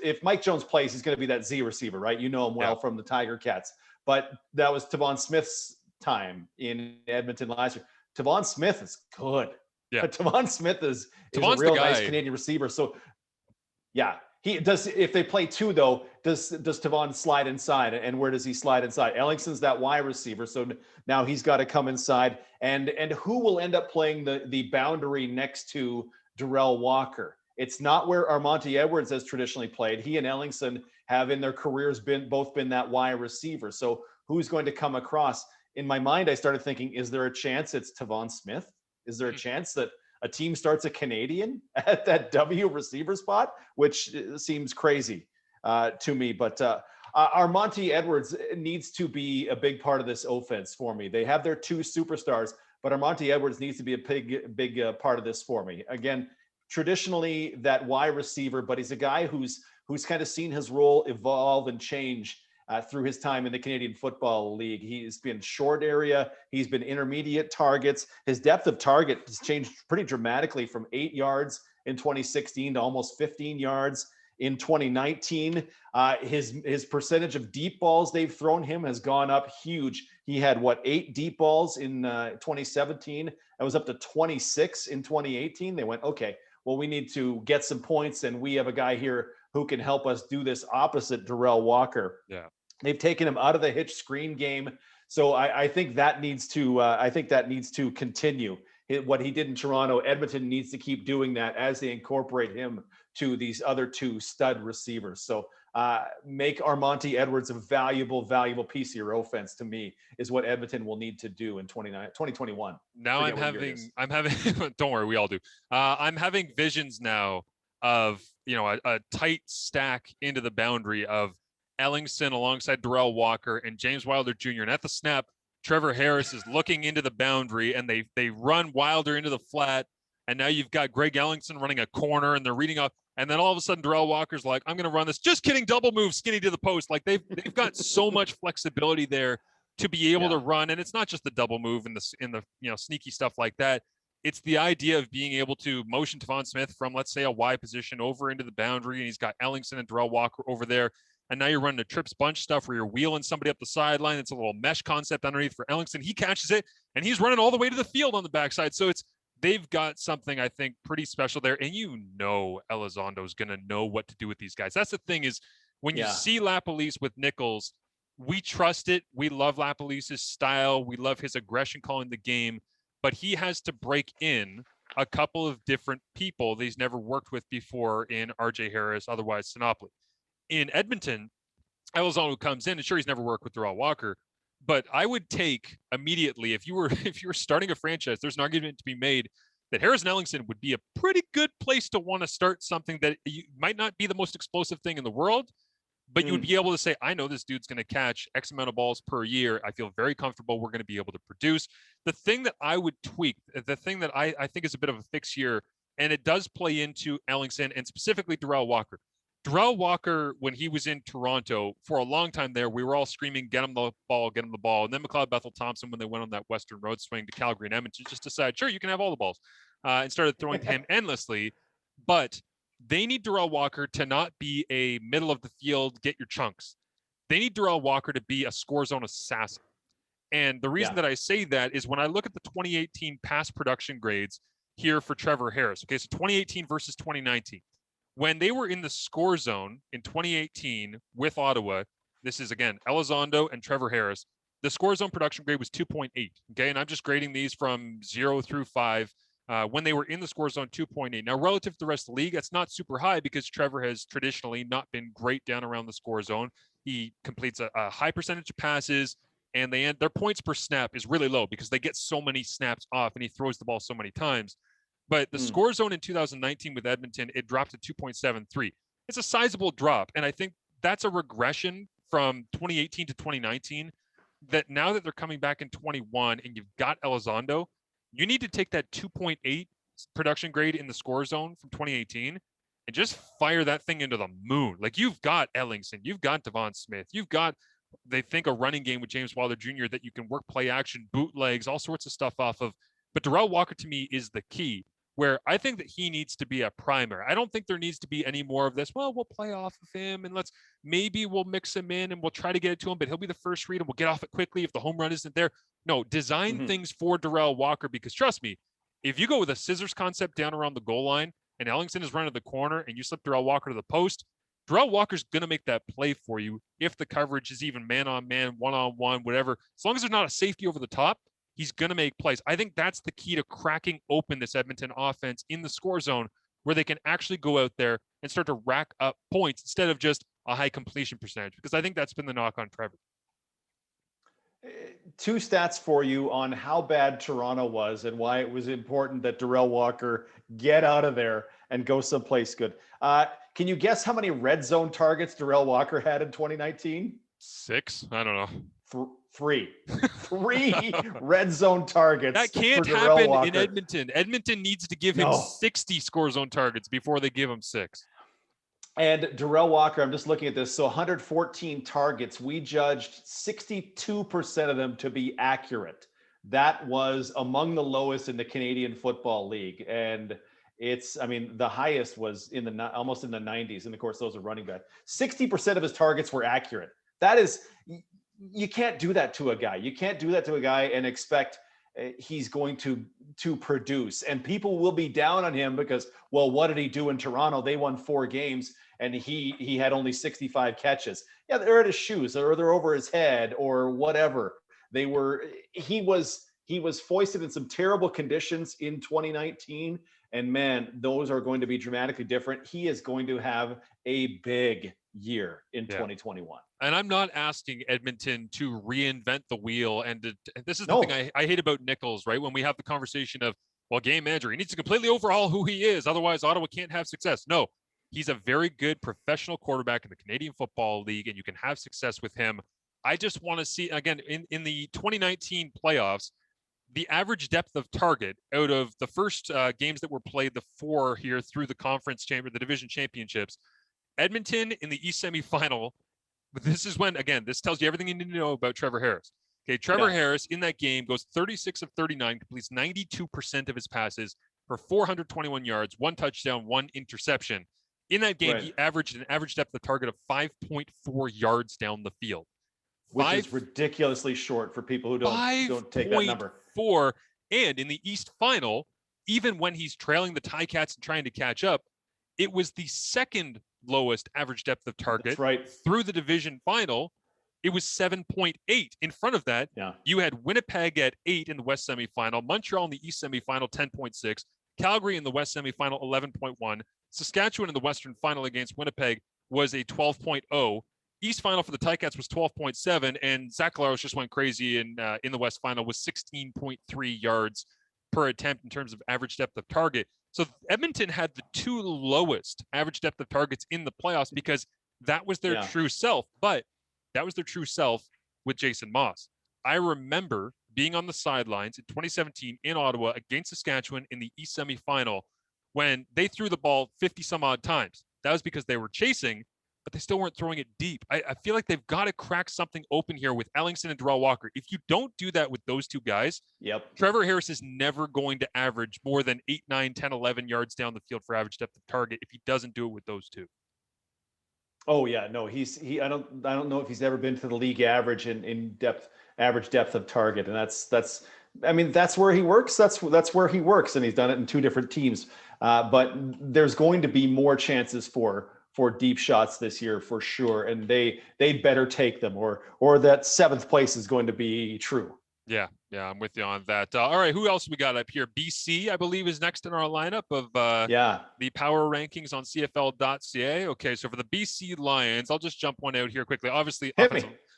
plays, he's going to be that Z receiver, right? You know him well from the Tiger Cats. But that was Tavon Smith's time in Edmonton last year. Tavon Smith is good. Tavon Smith is a Tavon's real nice Canadian receiver. So yeah, he does. If they play two though, does Tavon slide inside, and where does he slide inside? Ellingson's that Y receiver, so now he's got to come inside. And who will end up playing the boundary next to Darrell Walker? It's not where Armonte Edwards has traditionally played. He and Ellingson have in their careers both been that Y receiver. So who's going to come across? In my mind, I started thinking, is there a chance it's Tavon Smith? Is there a chance that a team starts a Canadian at that W receiver spot, which seems crazy to me. But Armonte Edwards needs to be a big part of this offense for me. They have their two superstars, but Armonte Edwards needs to be a big part of this for me. Again, traditionally that Y receiver, but he's a guy who's kind of seen his role evolve and change through his time in the Canadian Football League. He's been short area. He's been intermediate targets. His depth of target has changed pretty dramatically from 8 yards in 2016 to almost 15 yards in 2019. His percentage of deep balls they've thrown him has gone up huge. He had 8 deep balls in 2017. That was up to 26 in 2018. They went, okay, well, we need to get some points, and we have a guy here who can help us do this opposite Darrell Walker. Yeah. They've taken him out of the hitch screen game. So I think that needs to continue. What he did in Toronto, Edmonton needs to keep doing that as they incorporate him to these other two stud receivers. So make Armonte Edwards a valuable piece of your offense, to me, is what Edmonton will need to do in 2021. Now I'm having, don't worry, we all do. I'm having visions now of, a tight stack into the boundary of Ellingson alongside Darrell Walker and James Wilder Jr. And at the snap, Trevor Harris is looking into the boundary, and they run Wilder into the flat. And now you've got Greg Ellingson running a corner, and they're reading up. And then all of a sudden, Darrell Walker's like, I'm going to run this. Just kidding. Double move, skinny to the post. Like they've got so much flexibility there to be able to run. And it's not just the double move and the sneaky stuff like that. It's the idea of being able to motion Tavon Smith from, let's say, a Y position over into the boundary. And he's got Ellingson and Darrell Walker over there. And now you're running a trips bunch stuff where you're wheeling somebody up the sideline. It's a little mesh concept underneath for Ellingson. He catches it, and he's running all the way to the field on the backside. So they've got something, I think, pretty special there. And Elizondo is going to know what to do with these guys. That's the thing, is when you see LaPolice with Nichols, we trust it. We love LaPolice's style. We love his aggression calling the game. But he has to break in a couple of different people that he's never worked with before in RJ Harris, otherwise Sinopoli. In Edmonton, Elizondo comes in, and sure, he's never worked with Darrell Walker, but I would take immediately, if you were starting a franchise, there's an argument to be made that Harrison Ellingson would be a pretty good place to want to start something that might not be the most explosive thing in the world, but you would be able to say, I know this dude's going to catch X amount of balls per year. I feel very comfortable we're going to be able to produce. The thing that I would tweak, the thing that I think is a bit of a fix here, and it does play into Ellingson and specifically Darrell Walker. Darrell Walker, when he was in Toronto for a long time there, we were all screaming, get him the ball, get him the ball. And then McLeod Bethel Thompson, when they went on that Western Road swing to Calgary and Edmonton, just decided, sure, you can have all the balls, and started throwing to him endlessly. But they need Darrell Walker to not be a middle of the field, get your chunks. They need Darrell Walker to be a score zone assassin. And the reason that I say that is when I look at the 2018 pass production grades here for Trevor Harris. Okay, so 2018 versus 2019. When they were in the score zone in 2018 with Ottawa, this is, again, Elizondo and Trevor Harris, the score zone production grade was 2.8. Okay, and I'm just grading these from 0 through 5. When they were in the score zone, 2.8. Now, relative to the rest of the league, that's not super high because Trevor has traditionally not been great down around the score zone. He completes a high percentage of passes, and their points per snap is really low because they get so many snaps off, and he throws the ball so many times. But the score zone in 2019 with Edmonton, it dropped to 2.73. It's a sizable drop. And I think that's a regression from 2018 to 2019, that now that they're coming back in 21 and you've got Elizondo, you need to take that 2.8 production grade in the score zone from 2018 and just fire that thing into the moon. Like, you've got Ellingson, you've got Tavon Smith, you've got, they think, a running game with James Wilder Jr. that you can work play action, bootlegs, all sorts of stuff off of. But Darrell Walker, to me, is the key, where I think that he needs to be a primer. I don't think there needs to be any more of this, well, we'll play off of him and maybe we'll mix him in and we'll try to get it to him, but he'll be the first read and we'll get off it quickly if the home run isn't there. No, design things for Darrell Walker, because trust me, If you go with a scissors concept down around the goal line and Ellingson is running to the corner and you slip Darrell Walker to the post, Darrell Walker's going to make that play for you if the coverage is even man-on-man, one-on-one, whatever. As long as there's not a safety over the top, he's going to make plays. I think that's the key to cracking open this Edmonton offense in the score zone, where they can actually go out there and start to rack up points instead of just a high completion percentage, because I think that's been the knock on Trevor. Two stats for you on how bad Toronto was and why it was important that Darrell Walker get out of there and go someplace good. Can you guess how many red zone targets Darrell Walker had in 2019? 6? I don't know. Three red zone targets. That can't happen in Edmonton. Edmonton needs to give him 60 score zone targets before they give him 6. And Darrell Walker, I'm just looking at this. So 114 targets. We judged 62% of them to be accurate. That was among the lowest in the Canadian Football League. And the highest was almost in the 90s. And of course, those are running back. 60% of his targets were accurate. That is, you can't do that to a guy. You can't do that to a guy and expect he's going to produce. And people will be down on him because, well, what did he do in Toronto? They won 4 games and he had only 65 catches. Yeah, they're at his shoes or they're over his head or whatever. He was foisted in some terrible conditions in 2019. And man, those are going to be dramatically different. He is going to have a big year in 2021. And I'm not asking Edmonton to reinvent the wheel. And this is the thing I hate about Nichols, right? When we have the conversation of, well, game manager, he needs to completely overhaul who he is. Otherwise, Ottawa can't have success. No, he's a very good professional quarterback in the Canadian Football League, and you can have success with him. I just want to see, again, in the 2019 playoffs, the average depth of target out of the first games that were played, the 4 here through the the division championships, Edmonton in the East semifinal. But this is when, again, this tells you everything you need to know about Trevor Harris. Okay, Trevor Harris in that game goes 36 of 39, completes 92% of his passes for 421 yards, 1 touchdown, 1 interception. In that game, he averaged an average depth of target of 5.4 yards down the field. Which is ridiculously short for people who don't take that number. 5.4, and in the East final, even when he's trailing the Ticats and trying to catch up, it was the second lowest average depth of target through the division final. It was 7.8. In front of that, you had Winnipeg at 8 in the West semifinal, Montreal in the East semifinal, 10.6, Calgary in the West semifinal, 11.1, Saskatchewan in the Western final against Winnipeg was a 12.0. East final for the Ticats was 12.7, and Zach Laros just went crazy in the West final with 16.3 yards per attempt in terms of average depth of target. So Edmonton had the 2 lowest average depth of targets in the playoffs because that was their true self. But that was their true self with Jason Moss. I remember being on the sidelines in 2017 in Ottawa against Saskatchewan in the East semifinal when they threw the ball 50 some odd times. That was because they were chasing, but they still weren't throwing it deep. I feel like they've got to crack something open here with Ellingson and Darrell Walker. If you don't do that with those 2 guys, Trevor Harris is never going to average more than 8, 9, 10, 11 yards down the field for average depth of target if he doesn't do it with those 2. Oh yeah, no, I don't know if he's ever been to the league average in average depth of target, and that's where he works. That's where he works, and he's done it in 2 different teams. But there's going to be more chances for deep shots this year for sure, and they better take them, or that 7th place is going to be true. Yeah, I'm with you on that. All right, who else we got up here? BC, I believe, is next in our lineup of the power rankings on CFL.ca. Okay, so for the BC Lions, I'll just jump one out here quickly. Obviously,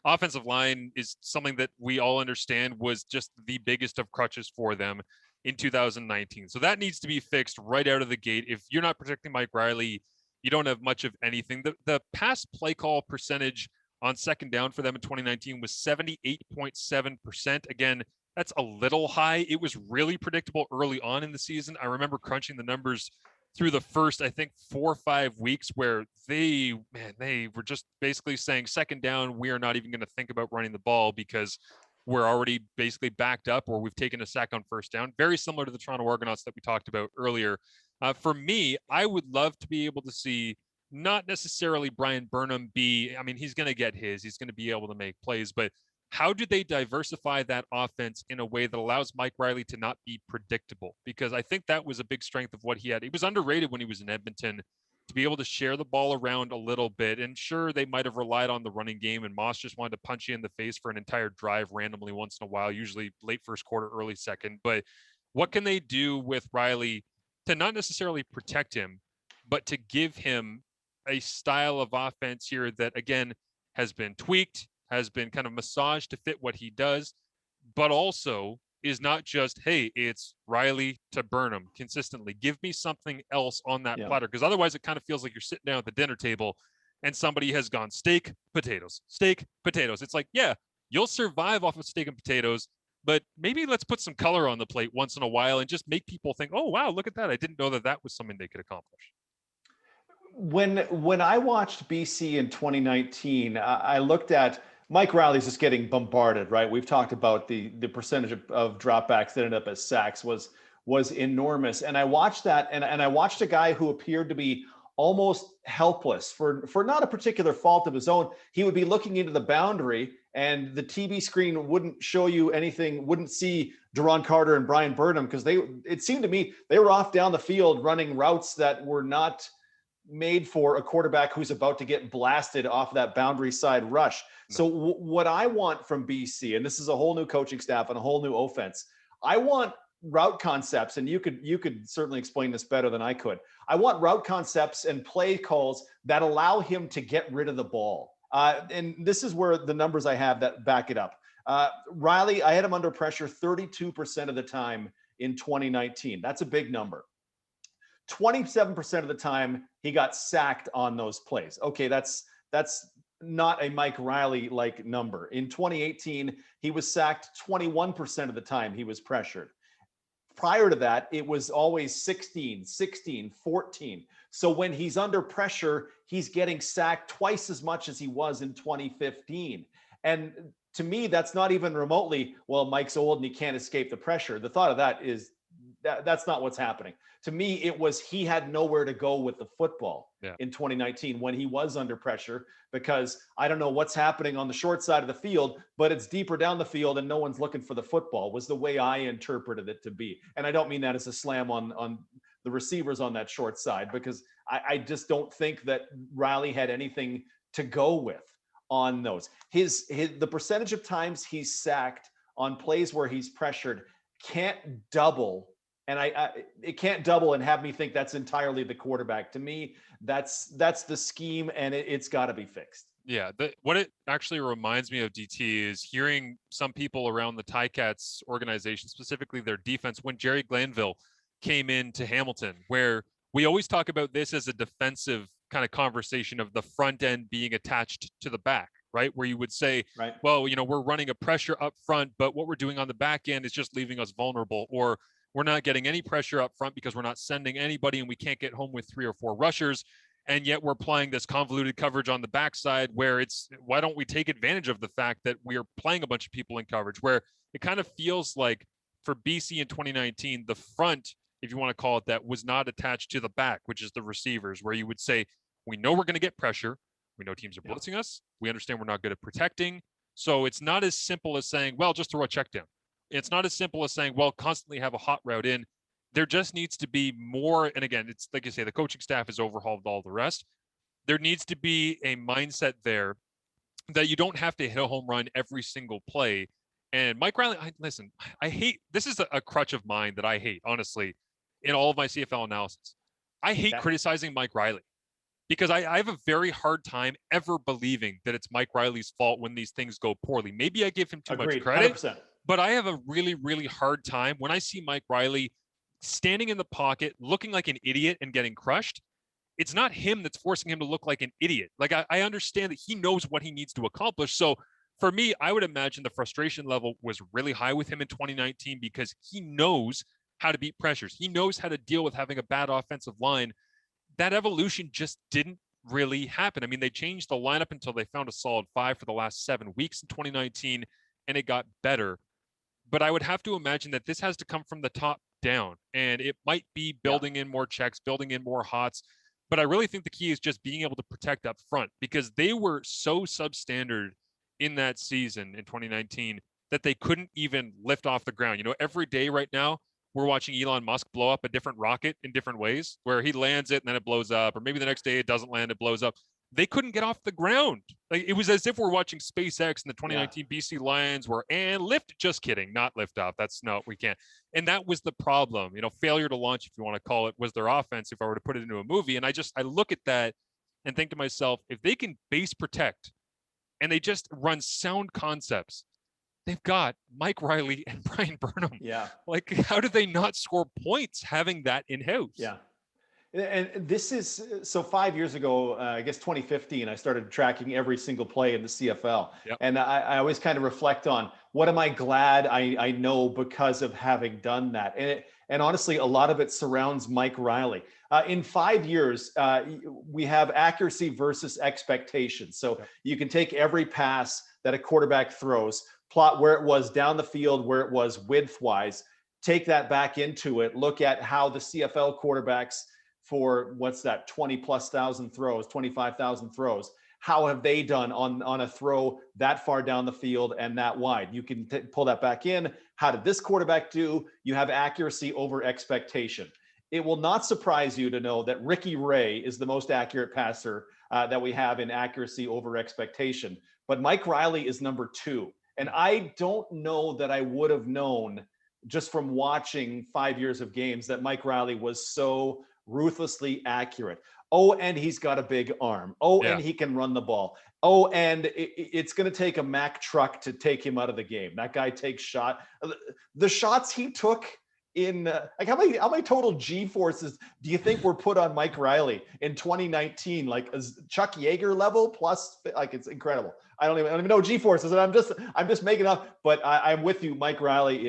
offensive line is something that we all understand was just the biggest of crutches for them in 2019. So that needs to be fixed right out of the gate. If you're not protecting Mike Riley, you don't have much of anything. The pass play call percentage on second down for them in 2019 was 78.7%. Again, that's a little high. It was really predictable early on in the season. I remember crunching the numbers through the first, I think, 4 or 5 weeks where they were just basically saying second down, we are not even going to think about running the ball because we're already basically backed up or we've taken a sack on first down. Very similar to the Toronto Argonauts that we talked about earlier. For me, I would love to be able to see not necessarily Brian Burnham he's going to get he's going to be able to make plays, but how do they diversify that offense in a way that allows Mike Riley to not be predictable? Because I think that was a big strength of what he had. He was underrated when he was in Edmonton, to be able to share the ball around a little bit. And sure, they might have relied on the running game, and Moss just wanted to punch you in the face for an entire drive randomly once in a while, usually late first quarter, early second. But what can they do with Riley to not necessarily protect him, but to give him a style of offense here that, again, has been tweaked, has been kind of massaged to fit what he does, but also is not just, hey, it's Riley to Burnham consistently. Give me something else on that platter, because otherwise it kind of feels like you're sitting down at the dinner table and somebody has gone steak, potatoes, steak, potatoes. It's like, yeah, you'll survive off of steak and potatoes, but maybe let's put some color on the plate once in a while and just make people think, oh, wow, look at that. I didn't know that that was something they could accomplish. When I watched BC in 2019, I looked at Mike Riley's just getting bombarded, right? We've talked about the percentage of dropbacks that ended up as sacks was enormous. And I watched that, and I watched a guy who appeared to be almost helpless for not a particular fault of his own. He would be looking into the boundary, and the TV screen wouldn't show you anything, wouldn't see Duron Carter and Brian Burnham, because it seemed to me they were off down the field running routes that were not made for a quarterback who's about to get blasted off that boundary side rush. So what I want from BC, and this is a whole new coaching staff and a whole new offense, I want route concepts, and you could certainly explain this better than I could. I want route concepts and play calls that allow him to get rid of the ball. And this is where the numbers I have that back it up. Riley, I had him under pressure 32% of the time in 2019. That's a big number. 27% of the time he got sacked on those plays. Okay, that's not a Mike Riley like number. In 2018, he was sacked 21% of the time he was pressured. Prior to that, it was always 16, 14. So when he's under pressure, he's getting sacked twice as much as he was in 2015. And to me, that's not even remotely, well, Mike's old and he can't escape the pressure. The thought of that is that's not what's happening. To me, it was he had nowhere to go with the football in 2019 when he was under pressure, because I don't know what's happening on the short side of the field, but it's deeper down the field and no one's looking for the football, was the way I interpreted it to be. And I don't mean that as a slam on the receivers on that short side, because I just don't think that Riley had anything to go with on those. The percentage of times he's sacked on plays where he's pressured can't double. And it can't double and have me think that's entirely the quarterback. To me, that's the scheme, and it's got to be fixed. Yeah, what it actually reminds me of, DT, is hearing some people around the Ticats organization, specifically their defense, when Jerry Glanville came into Hamilton, where we always talk about this as a defensive kind of conversation of the front end being attached to the back, right? Where you would say, well, we're running a pressure up front, but what we're doing on the back end is just leaving us vulnerable, or we're not getting any pressure up front because we're not sending anybody and we can't get home with 3 or 4 rushers. And yet we're applying this convoluted coverage on the backside, where it's, why don't we take advantage of the fact that we are playing a bunch of people in coverage, where it kind of feels like for BC in 2019, the front, if you want to call it that, was not attached to the back, which is the receivers, where you would say, we know we're going to get pressure. We know teams are blitzing us. We understand we're not good at protecting. So it's not as simple as saying, well, just throw a check down. It's not as simple as saying, well, constantly have a hot route in. There just needs to be more. And again, it's like you say, the coaching staff has overhauled all the rest. There needs to be a mindset there that you don't have to hit a home run every single play. And Mike Riley, listen, I hate, this is a crutch of mine that I hate, honestly, in all of my CFL analysis. I hate criticizing Mike Riley, because I have a very hard time ever believing that it's Mike Riley's fault when these things go poorly. Maybe I give him too much credit. 100%. But I have a really, really hard time when I see Mike Riley standing in the pocket, looking like an idiot and getting crushed. It's not him that's forcing him to look like an idiot. Like, I understand that he knows what he needs to accomplish. So for me, I would imagine the frustration level was really high with him in 2019, because he knows how to beat pressures. He knows how to deal with having a bad offensive line. That evolution just didn't really happen. I mean, they changed the lineup until they found a solid 5 for the last 7 weeks in 2019, and it got better. But I would have to imagine that this has to come from the top down, and it might be building in more checks, building in more hots. But I really think the key is just being able to protect up front, because they were so substandard in that season in 2019 that they couldn't even lift off the ground. You know, every day right now, we're watching Elon Musk blow up a different rocket in different ways, where he lands it and then it blows up, or maybe the next day it doesn't land, it blows up. They couldn't get off the ground. Like, it was as if we're watching SpaceX and the 2019 BC Lions were, and lift, just kidding, not lift off. That's no, we can't. And that was the problem. You know, failure to launch, if you want to call it, was their offense, if I were to put it into a movie. And I look at that and think to myself, if they can base protect and they just run sound concepts, they've got Mike Riley and Brian Burnham. Yeah. Like, how do they not score points having that in-house? Yeah. And this is, so 5 years ago, I guess 2015, I started tracking every single play in the CFL. Yep. And I always kind of reflect on, what am I glad I know because of having done that? And honestly, a lot of it surrounds Mike Riley. In 5 years, we have accuracy versus expectations. So you can take every pass that a quarterback throws, plot where it was down the field, where it was width-wise, take that back into it, look at how the CFL quarterbacks for 20+ thousand throws, 25,000 throws, how have they done on a throw that far down the field and that wide? You can pull that back in. How did this quarterback do? You have accuracy over expectation. It will not surprise you to know that Ricky Ray is the most accurate passer that we have in accuracy over expectation. But Mike Riley is number 2. And I don't know that I would have known, just from watching 5 years of games, that Mike Riley was so ruthlessly accurate. Oh, and he's got a big arm. Oh, and he can run the ball. Oh, and it's going to take a Mack truck to take him out of the game. That guy takes shot. The shots he took in like, how many total G forces do you think were put on Mike Riley in 2019? Like, Chuck Yeager level plus, like, it's incredible. I don't even know G forces, and I'm just making up. But I'm with you. Mike Riley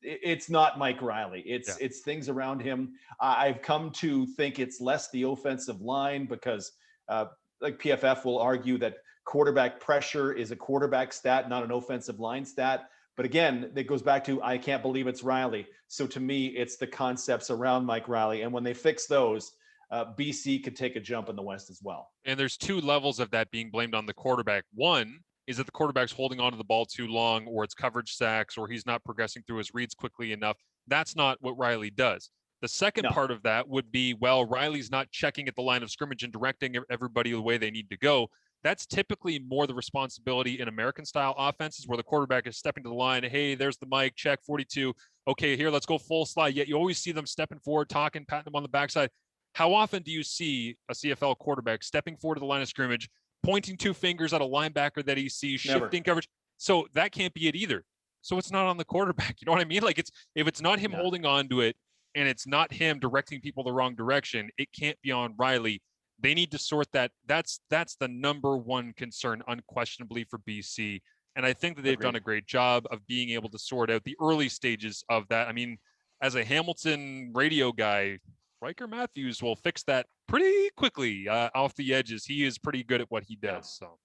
it's not Mike Riley. It's things around him. I've come to think it's less the offensive line, because like PFF will argue that quarterback pressure is a quarterback stat, not an offensive line stat. But again, it goes back to, I can't believe it's Riley. So to me, it's the concepts around Mike Riley. And when they fix those, BC could take a jump in the West as well. And there's 2 levels of that being blamed on the quarterback. One is that the quarterback's holding onto the ball too long, or it's coverage sacks, or he's not progressing through his reads quickly enough. That's not what Riley does. The second part of that would be, well, Riley's not checking at the line of scrimmage and directing everybody the way they need to go. That's typically more the responsibility in American style offenses, where the quarterback is stepping to the line. Hey, there's the mic, check 42. Okay, here, let's go full slide. Yet you always see them stepping forward, talking, patting them on the backside. How often do you see a CFL quarterback stepping forward to the line of scrimmage, pointing 2 fingers at a linebacker that he sees, shifting coverage? So that can't be it either. So it's not on the quarterback. You know what I mean? Like, if it's not him holding on to it, and it's not him directing people the wrong direction, it can't be on Riley. They need to sort that. That's the number one concern, unquestionably, for BC. And I think that they've done a great job of being able to sort out the early stages of that. I mean, as a Hamilton radio guy, Riker Matthews will fix that pretty quickly off the edges. He is pretty good at what he does. So,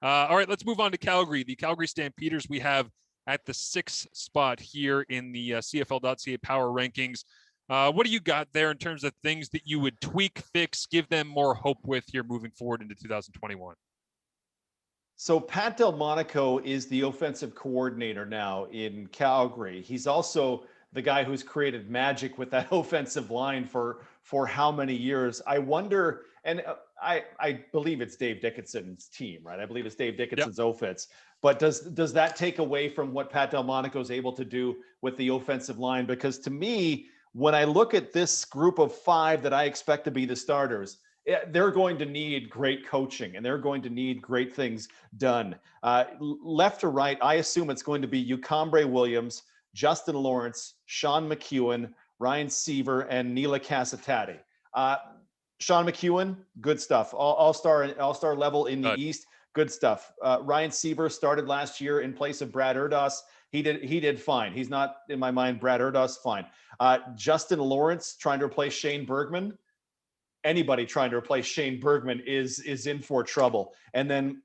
all right, let's move on to Calgary. The Calgary Stampeders we have at the 6th spot here in the CFL.ca power rankings. What do you got there in terms of things that you would tweak, fix, give them more hope with here moving forward into 2021? So Pat Delmonico is the offensive coordinator now in Calgary. He's also the guy who's created magic with that offensive line for how many years? I wonder, and I believe it's Dave Dickinson's team, right? I believe it's Dave Dickinson's offense. But does that take away from what Pat Delmonico is able to do with the offensive line? Because to me, when I look at this group of 5 that I expect to be the starters, they're going to need great coaching, and they're going to need great things done. Left to right, I assume it's going to be Ucambre Williams, Justin Lawrence, Sean McEwen, Ryan Seaver, and Neela Casatati. Sean McEwen, good stuff. All-star level in the East, good stuff. Ryan Seaver started last year in place of Brad Erdos. He did fine. He's not, in my mind, Brad Erdos, fine. Justin Lawrence trying to replace Shane Bergman. Anybody trying to replace Shane Bergman is in for trouble. And then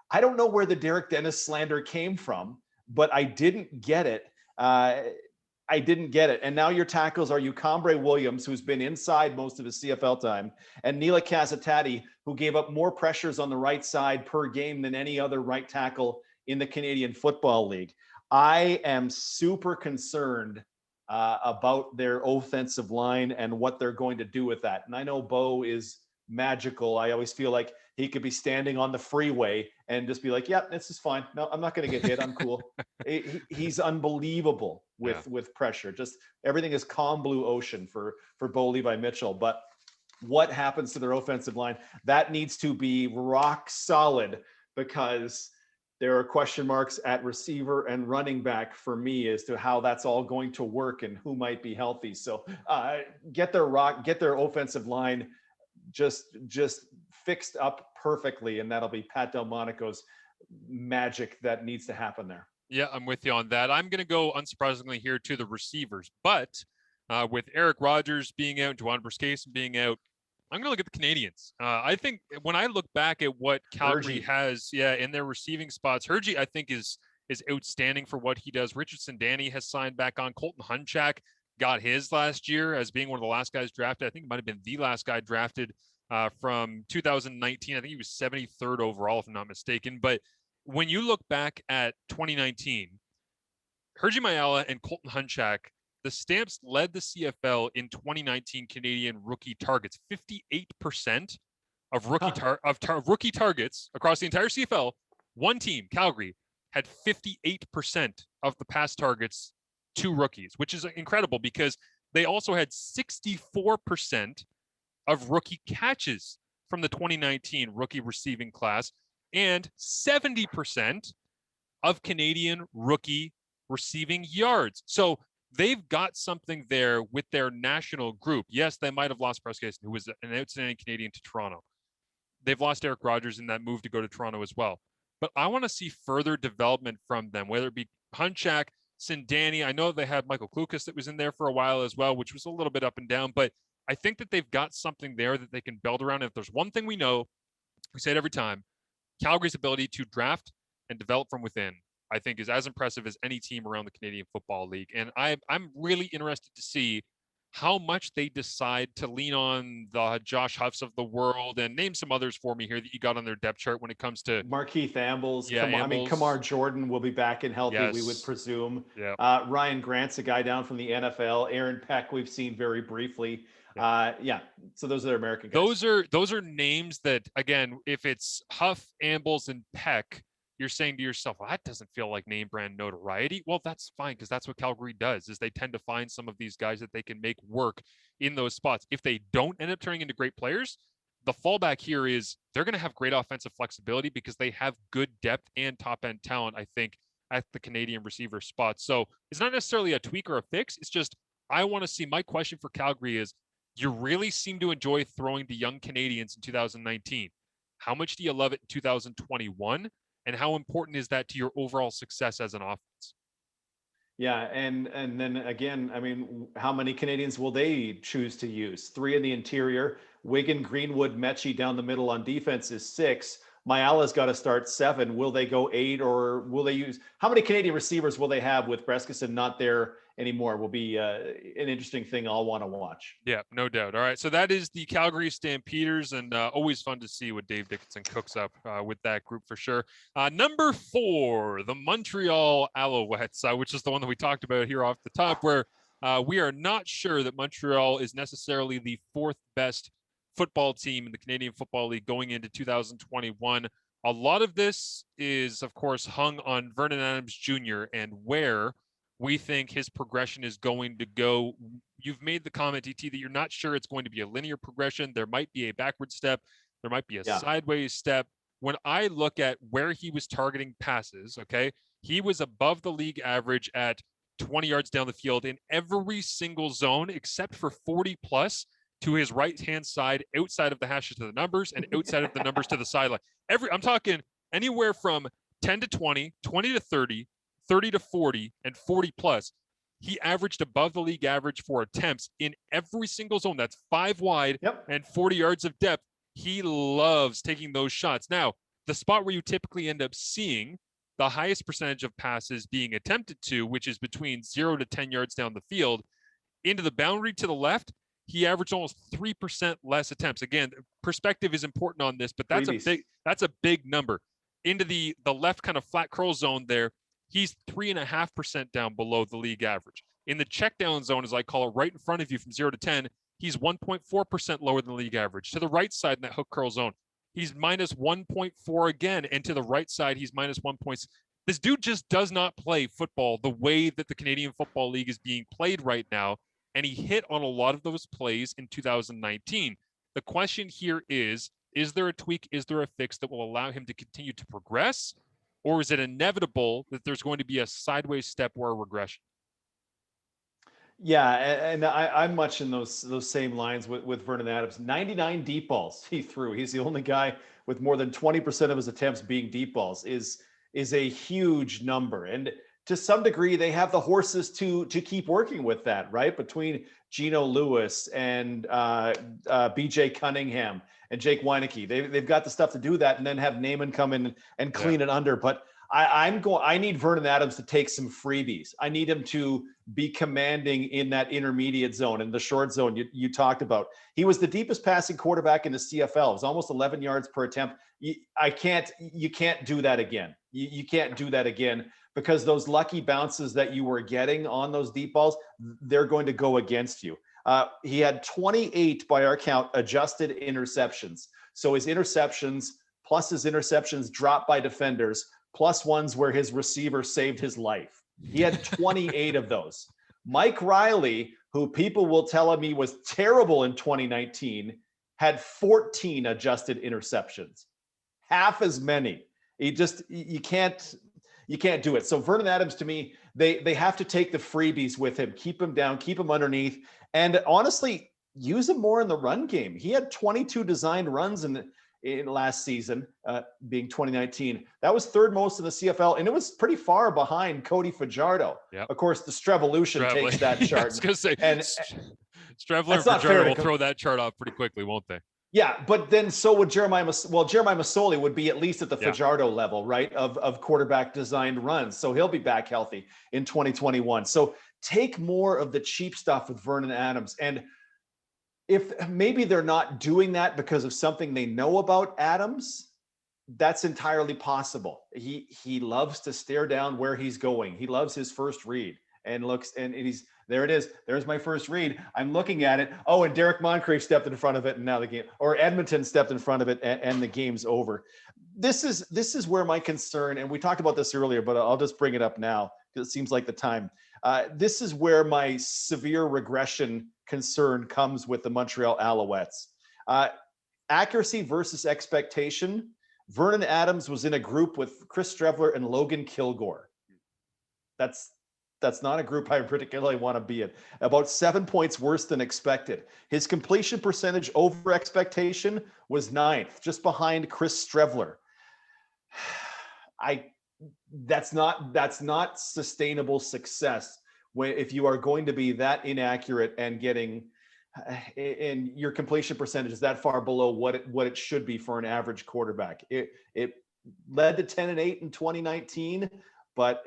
I don't know where the Derek Dennis slander came from, but I didn't get it. And now your tackles are Ucambre Williams, who's been inside most of his CFL time, and Neela Casatati, who gave up more pressures on the right side per game than any other right tackle in the Canadian Football League. I am super concerned about their offensive line and what they're going to do with that. And I know Bo is magical. I always feel like he could be standing on the freeway and just be like, "Yep, this is fine. No, I'm not going to get hit. I'm cool." He's unbelievable with pressure. Just everything is calm blue ocean for Bo Levi Mitchell. But what happens to their offensive line? That needs to be rock solid, because there are question marks at receiver and running back for me as to how that's all going to work and who might be healthy. So get their offensive line just fixed up perfectly, and that'll be Pat Delmonico's magic that needs to happen there. Yeah, I'm with you on that. I'm going to go unsurprisingly here to the receivers, but with Eric Rogers being out, Juwan Briscase being out, I'm going to look at the Canadians. I think when I look back at what Calgary has, in their receiving spots, Hergy, I think, is outstanding for what he does. Richardson Danny has signed back on. Colton Hunchak got his last year as being one of the last guys drafted. I think it might have been the last guy drafted from 2019. I think he was 73rd overall, if I'm not mistaken. But when you look back at 2019, Hergy Mayala and Colton Hunchak, the Stamps led the CFL in 2019 Canadian rookie targets. 58% of rookie targets across the entire CFL. One team, Calgary, had 58% of the pass targets to rookies, which is incredible because they also had 64% of rookie catches from the 2019 rookie receiving class and 70% of Canadian rookie receiving yards. So they've got something there with their national group. Yes, they might have lost Briscase, who was an outstanding Canadian, to Toronto. They've lost Eric Rogers in that move to go to Toronto as well. But I want to see further development from them, whether it be Hunchak, Sindani. I know they had Michael Klukas that was in there for a while as well, which was a little bit up and down. But I think that they've got something there that they can build around. And if there's one thing we know, we say it every time, Calgary's ability to draft and develop from within, I think, is as impressive as any team around the Canadian Football League. And I'm really interested to see how much they decide to lean on the Josh Huffs of the world, and name some others for me here that you got on their depth chart when it comes to Markeith Ambles. Yeah, I mean, Kamar Jordan will be back and healthy, yes. we would presume. Yeah. Ryan Grant's a guy down from the NFL. Aaron Peck, we've seen very briefly. So those are American guys. Those are names that, again, if it's Huff, Ambles, and Peck, you're saying to yourself, well, that doesn't feel like name brand notoriety. Well, that's fine, because that's what Calgary does, is they tend to find some of these guys that they can make work in those spots. If they don't end up turning into great players, the fallback here is they're going to have great offensive flexibility because they have good depth and top end talent, I think, at the Canadian receiver spot. So it's not necessarily a tweak or a fix. It's just, I want to see, my question for Calgary is, you really seem to enjoy throwing to young Canadians in 2019. How much do you love it in 2021? And how important is that to your overall success as an offense? Yeah, and then again, I mean, how many Canadians will they choose to use? 3 in the interior. Wigan, Greenwood, Mechie down the middle on defense is 6. Mayala's got to start 7. Will they go 8, or will they use? How many Canadian receivers will they have with Briscase not there anymore? Will be an interesting thing I'll want to watch. Yeah, no doubt. All right, so that is the Calgary Stampeders, and always fun to see what Dave Dickinson cooks up with that group for sure. Number 4, the Montreal Alouettes, which is the one that we talked about here off the top, where we are not sure that Montreal is necessarily the 4th best football team in the Canadian Football League going into 2021. A lot of this is, of course, hung on Vernon Adams Jr. and where we think his progression is going to go. You've made the comment, DT, that you're not sure it's going to be a linear progression. There might be a backward step. There might be a sideways step. When I look at where he was targeting passes, okay, he was above the league average at 20 yards down the field in every single zone except for 40 plus to his right-hand side, outside of the hashes to the numbers and outside of the numbers to the sideline. I'm talking anywhere from 10 to 20, 20 to 30, 30 to 40, and 40 plus. He averaged above the league average for attempts in every single zone. That's 5 wide and 40 yards of depth. He loves taking those shots. Now, the spot where you typically end up seeing the highest percentage of passes being attempted to, which is between 0 to 10 yards down the field, into the boundary to the left, he averaged almost 3% less attempts. Again, perspective is important on this, but that's a big number. into the left kind of flat curl zone there, he's 3.5% down below the league average. In the check down zone, as I call it, right in front of you from 0 to 10, he's 1.4% lower than the league average. To the right side in that hook curl zone, he's minus 1.4 again. And to the right side, he's minus 1. This dude just does not play football the way that the Canadian Football League is being played right now. And he hit on a lot of those plays in 2019. The question here is there a tweak? Is there a fix that will allow him to continue to progress? Or is it inevitable that there's going to be a sideways step or a regression? Yeah, and I'm much in those same lines with Vernon Adams. 99 deep balls he threw. He's the only guy with more than 20% of his attempts being deep balls. Is a huge number. And to some degree, they have the horses to keep working with that, right? Between Geno Lewis and BJ Cunningham and Jake Weineke, they've got the stuff to do that, and then have Naaman come in and clean it under. But I need Vernon Adams to take some freebies. I need him to be commanding in that intermediate zone, in the short zone you talked about. He was the deepest passing quarterback in the CFL. It was almost 11 yards per attempt. You can't do that again. You can't do that again, because those lucky bounces that you were getting on those deep balls, they're going to go against you. He had 28, by our count, adjusted interceptions. So his interceptions plus his interceptions dropped by defenders, plus ones where his receiver saved his life. He had 28 of those. Mike Riley, who people will tell me was terrible in 2019, had 14 adjusted interceptions. Half as many. You can't do it. So Vernon Adams, to me, they have to take the freebies with him, keep him down, keep him underneath, and honestly, use him more in the run game. He had 22 designed runs in last season, being 2019. That was third most in the CFL, and it was pretty far behind Cody Fajardo. Yep. Of course, the Strevolution takes that chart. I was going to say, and Streveler and Fajardo will throw that chart off pretty quickly, won't they? Yeah, but then so would Jeremiah Masoli would be at least at the Fajardo level, right, of quarterback designed runs. So he'll be back healthy in 2021. So take more of the cheap stuff with Vernon Adams. And if maybe they're not doing that because of something they know about Adams, that's entirely possible. He loves to stare down where he's going. He loves his first read and looks, and he's, there it is. There's my first read. I'm looking at it. Oh, and Derek Moncrief stepped in front of it, and now the game, or Edmonton stepped in front of it, and the game's over. This is where my concern, and we talked about this earlier, but I'll just bring it up now because it seems like the time. This is where my severe regression concern comes with the Montreal Alouettes. Accuracy versus expectation. Vernon Adams was in a group with Chris Streveler and Logan Kilgore. That's not a group I particularly want to be in. About 7 points worse than expected. His completion percentage over expectation was 9th, just behind Chris Streveler. That's not sustainable success if you are going to be that inaccurate and getting and your completion percentage is that far below what it should be for an average quarterback. It led to 10-8 in 2019, but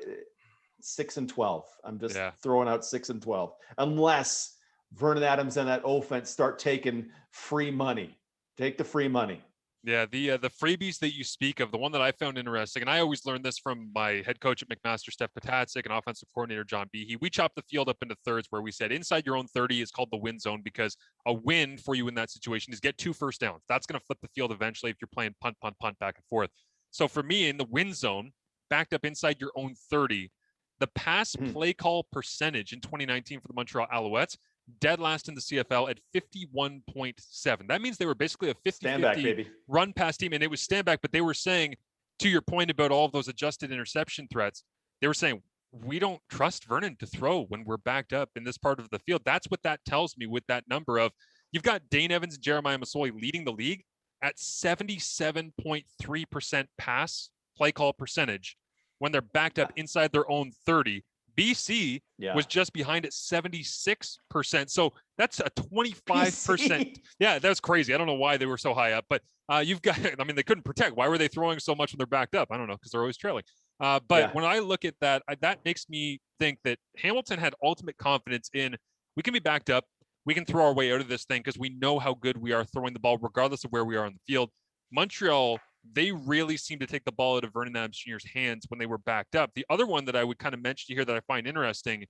6-12. I'm just throwing out 6-12. Unless Vernon Adams and that offense start taking free money. Take the free money. Yeah, the freebies that you speak of, the one that I found interesting, and I always learned this from my head coach at McMaster, Steph Patacic, and offensive coordinator, John Behe. We chopped the field up into thirds where we said inside your own 30 is called the win zone, because a win for you in that situation is get 2 first downs. That's going to flip the field eventually if you're playing punt, back and forth. So for me, in the win zone, backed up inside your own 30, the pass play call percentage in 2019 for the Montreal Alouettes, dead last in the CFL at 51.7. That means they were basically a 50-50 run pass team, and it was stand back, but they were saying, to your point about all of those adjusted interception threats, they were saying, we don't trust Vernon to throw when we're backed up in this part of the field. That's what that tells me with that number of, you've got Dane Evans and Jeremiah Masoli leading the league at 77.3% pass play call percentage when they're backed up inside their own 30. BC was just behind at 76%. So that's a 25%. Yeah, that's crazy. I don't know why they were so high up, but you've got, I mean, they couldn't protect. Why were they throwing so much when they're backed up? I don't know, because they're always trailing. But when I look at that, that makes me think that Hamilton had ultimate confidence in, we can be backed up. We can throw our way out of this thing because we know how good we are throwing the ball, regardless of where we are on the field. Montreal they really seem to take the ball out of Vernon Adams Jr.'s hands when they were backed up. The other one that I would kind of mention here that I find interesting,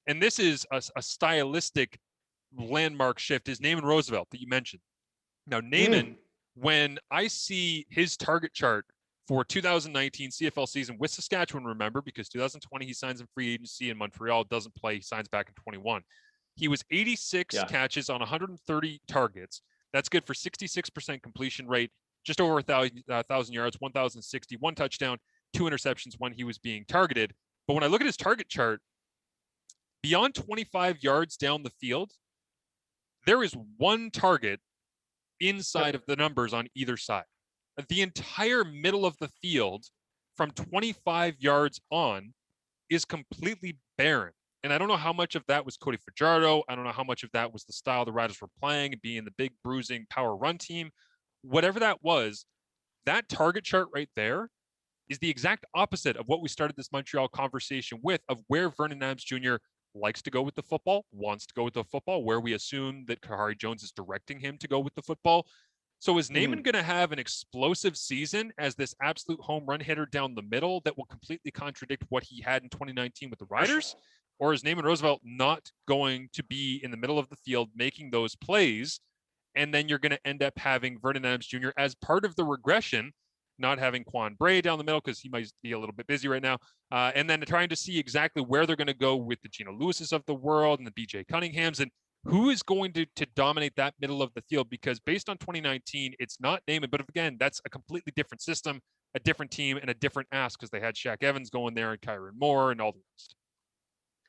and this is a stylistic landmark shift, is Naaman Roosevelt that you mentioned. Now, Naaman, when I see his target chart for 2019 CFL season with Saskatchewan, remember, because 2020 he signs in free agency in Montreal, doesn't play, he signs back in 21. He was 86 catches on 130 targets. That's good for 66% completion rate, just over 1,000 yards, 1,060, 1 touchdown, 2 interceptions when he was being targeted. But when I look at his target chart, beyond 25 yards down the field, there is 1 target inside of the numbers on either side. The entire middle of the field from 25 yards on is completely barren. And I don't know how much of that was Cody Fajardo. I don't know how much of that was the style the Riders were playing, being the big bruising power run team. Whatever that was, that target chart right there is the exact opposite of what we started this Montreal conversation with, of where Vernon Adams Jr. likes to go with the football, wants to go with the football, where we assume that Kahari Jones is directing him to go with the football. So is Naaman going to have an explosive season as this absolute home run hitter down the middle that will completely contradict what he had in 2019 with the Riders? Or is Naaman Roosevelt not going to be in the middle of the field making those plays? And then you're going to end up having Vernon Adams Jr. as part of the regression, not having Quan Bray down the middle because he might be a little bit busy right now. And then trying to see exactly where they're going to go with the Gino Lewis's of the world and the BJ Cunninghams, and who is going to dominate that middle of the field, because based on 2019, it's not Naaman. But again, that's a completely different system, a different team, and a different ask, because they had Shaq Evans going there and Kyron Moore and all the rest.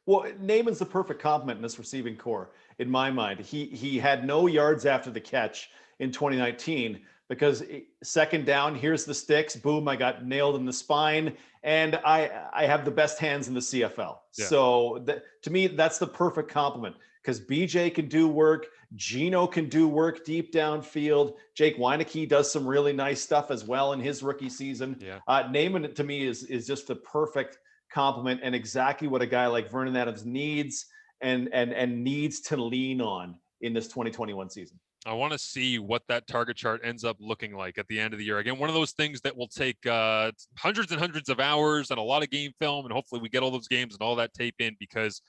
Well, Naaman's the perfect complement in this receiving core, in my mind. He had no yards after the catch in 2019 because second down, here's the sticks, boom, I got nailed in the spine, and I have the best hands in the CFL. Yeah. So to me, that's the perfect complement, because BJ can do work, Gino can do work deep downfield, Jake Weineke does some really nice stuff as well in his rookie season. Yeah. Naaman, to me, is just the perfect compliment and exactly what a guy like Vernon Adams needs and needs to lean on in this 2021 season. I want to see what that target chart ends up looking like at the end of the year. Again, one of those things that will take hundreds and hundreds of hours and a lot of game film, and hopefully we get all those games and all that tape in, because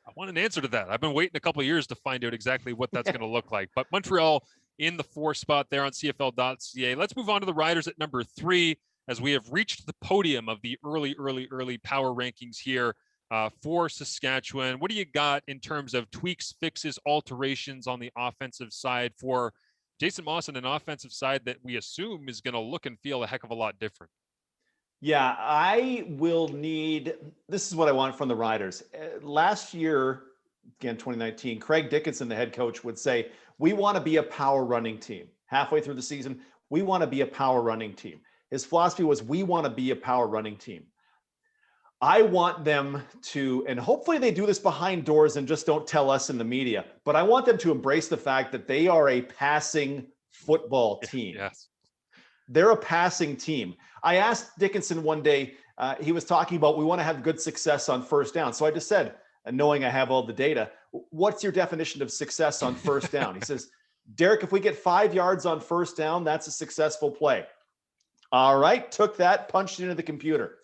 I want an answer to that. I've been waiting a couple of years to find out exactly what that's going to look like. But Montreal in the 4 spot there on CFL.ca. Let's move on to the Riders at number 3, as we have reached the podium of the early power rankings here for Saskatchewan. What do you got in terms of tweaks, fixes, alterations on the offensive side for Jason Moss, and an offensive side that we assume is going to look and feel a heck of a lot different? Yeah, I will need, this is what I want from the Riders. Last year, again, 2019, Craig Dickinson, the head coach, would say, we want to be a power running team. Halfway through the season, we want to be a power running team. His philosophy was, we want to be a power running team. I want them to, and hopefully they do this behind doors and just don't tell us in the media, but I want them to embrace the fact that they are a passing football team. Yes. They're a passing team. I asked Dickinson one day, he was talking about, we want to have good success on first down. So I just said, knowing I have all the data, what's your definition of success on first down? He says, Derek, if we get 5 yards on first down, that's a successful play. All right, took that, punched it into the computer.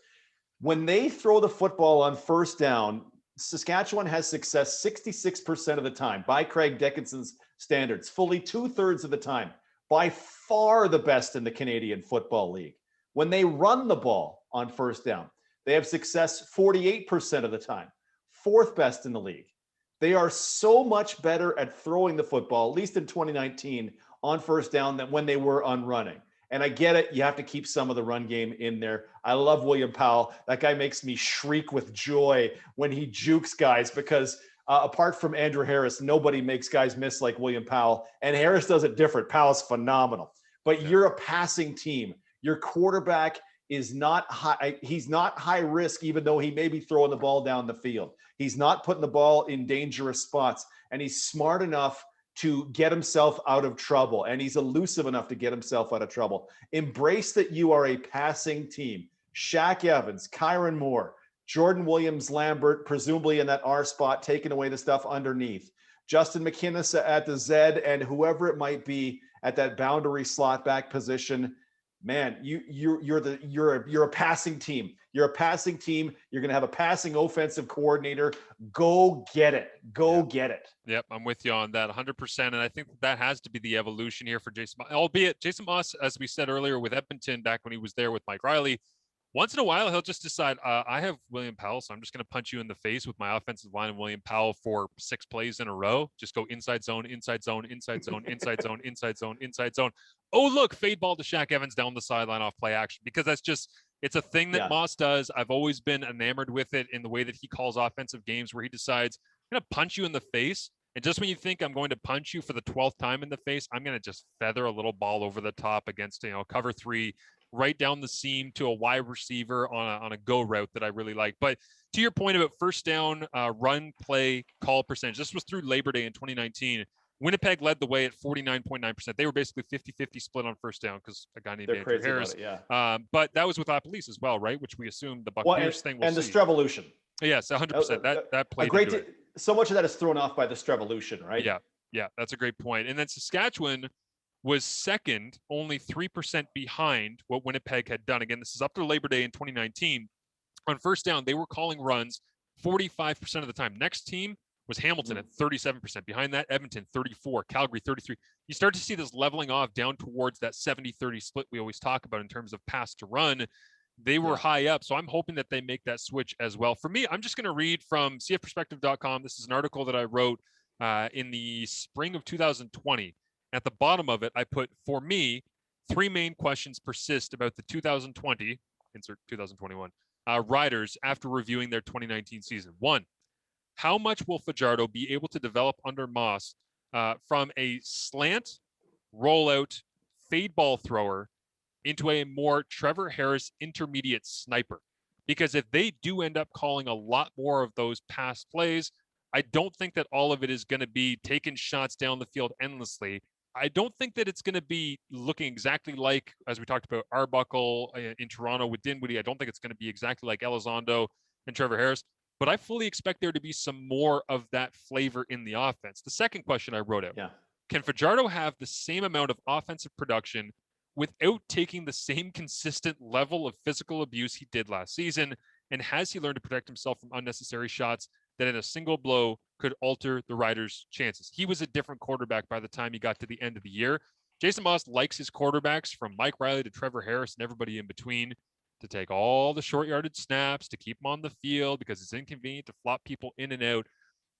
When they throw the football on first down, Saskatchewan has success 66% of the time by Craig Dickinson's standards, fully 2/3 of the time, by far the best in the Canadian Football League. When they run the ball on first down, they have success 48% of the time, 4th best in the league. They are so much better at throwing the football, at least in 2019, on first down than when they were on running. And I get it. You have to keep some of the run game in there. I love William Powell. That guy makes me shriek with joy when he jukes guys, because apart from Andrew Harris, nobody makes guys miss like William Powell. And Harris does it different. Powell's phenomenal. But you're a passing team. Your quarterback is not high. He's not high risk, even though he may be throwing the ball down the field. He's not putting the ball in dangerous spots. And he's smart enough to get himself out of trouble, and he's elusive enough to get himself out of trouble. Embrace that you are a passing team. Shaq Evans, Kyron Moore, Jordan Williams-Lambert, presumably in that R spot, taking away the stuff underneath. Justin McInnes at the Z, and whoever it might be at that boundary slot back position. man, you're a passing team. You're a passing team. You're going to have a passing offensive coordinator. Go get it. Go get it. Yep, I'm with you on that 100%. And I think that has to be the evolution here for Jason Moss. Albeit Jason Moss, as we said earlier with Edmonton back when he was there with Mike Riley, once in a while, he'll just decide, I have William Powell, so I'm just going to punch you in the face with my offensive line and William Powell for 6 plays in a row. Just go inside zone, inside zone, inside zone, inside zone, inside zone, inside zone. Oh, look, fade ball to Shaq Evans down the sideline off play action, because that's just, it's a thing that Moss does. I've always been enamored with it in the way that he calls offensive games, where he decides, I'm going to punch you in the face. And just when you think I'm going to punch you for the 12th time in the face, I'm going to just feather a little ball over the top against, cover 3, right down the seam to a wide receiver on a go route that I really like. But to your point about first down, run play call percentage, this was through Labor Day in 2019. Winnipeg led the way at 49.9%. They were basically 50-50 split on first down because a guy named Andrew Harris. But that was with Police as well, right? Which we assumed the Buccaneers thing was. And the Strevolution. Yes, 100%. That played great. Into it. So much of that is thrown off by the Strevolution, right? Yeah, that's a great point. And then Saskatchewan was second, only 3% behind what Winnipeg had done. Again, this is up to Labor Day in 2019. On first down, they were calling runs 45% of the time. Next team was Hamilton at 37%. Behind that, Edmonton 34, Calgary 33. You start to see this leveling off down towards that 70-30 split we always talk about in terms of pass to run. They were high up, so I'm hoping that they make that switch as well. For me, I'm just going to read from cfperspective.com. This is an article that I wrote in the spring of 2020. At the bottom of it, I put, for me, 3 main questions persist about the 2020, insert 2021, Riders after reviewing their 2019 season. 1, how much will Fajardo be able to develop under Moss from a slant, rollout, fade ball thrower into a more Trevor Harris intermediate sniper? Because if they do end up calling a lot more of those pass plays, I don't think that all of it is going to be taking shots down the field endlessly. I don't think that it's going to be looking exactly like, as we talked about, Arbuckle in Toronto with Dinwiddie. I don't think it's going to be exactly like Elizondo and Trevor Harris, but I fully expect there to be some more of that flavor in the offense. The second question I wrote out, can Fajardo have the same amount of offensive production without taking the same consistent level of physical abuse he did last season? And has he learned to protect himself from unnecessary shots that in a single blow could alter the Riders' chances? He was a different quarterback by the time he got to the end of the year. Jason Moss likes his quarterbacks, from Mike Riley to Trevor Harris and everybody in between, to take all the short yardage snaps, to keep them on the field because it's inconvenient to flop people in and out.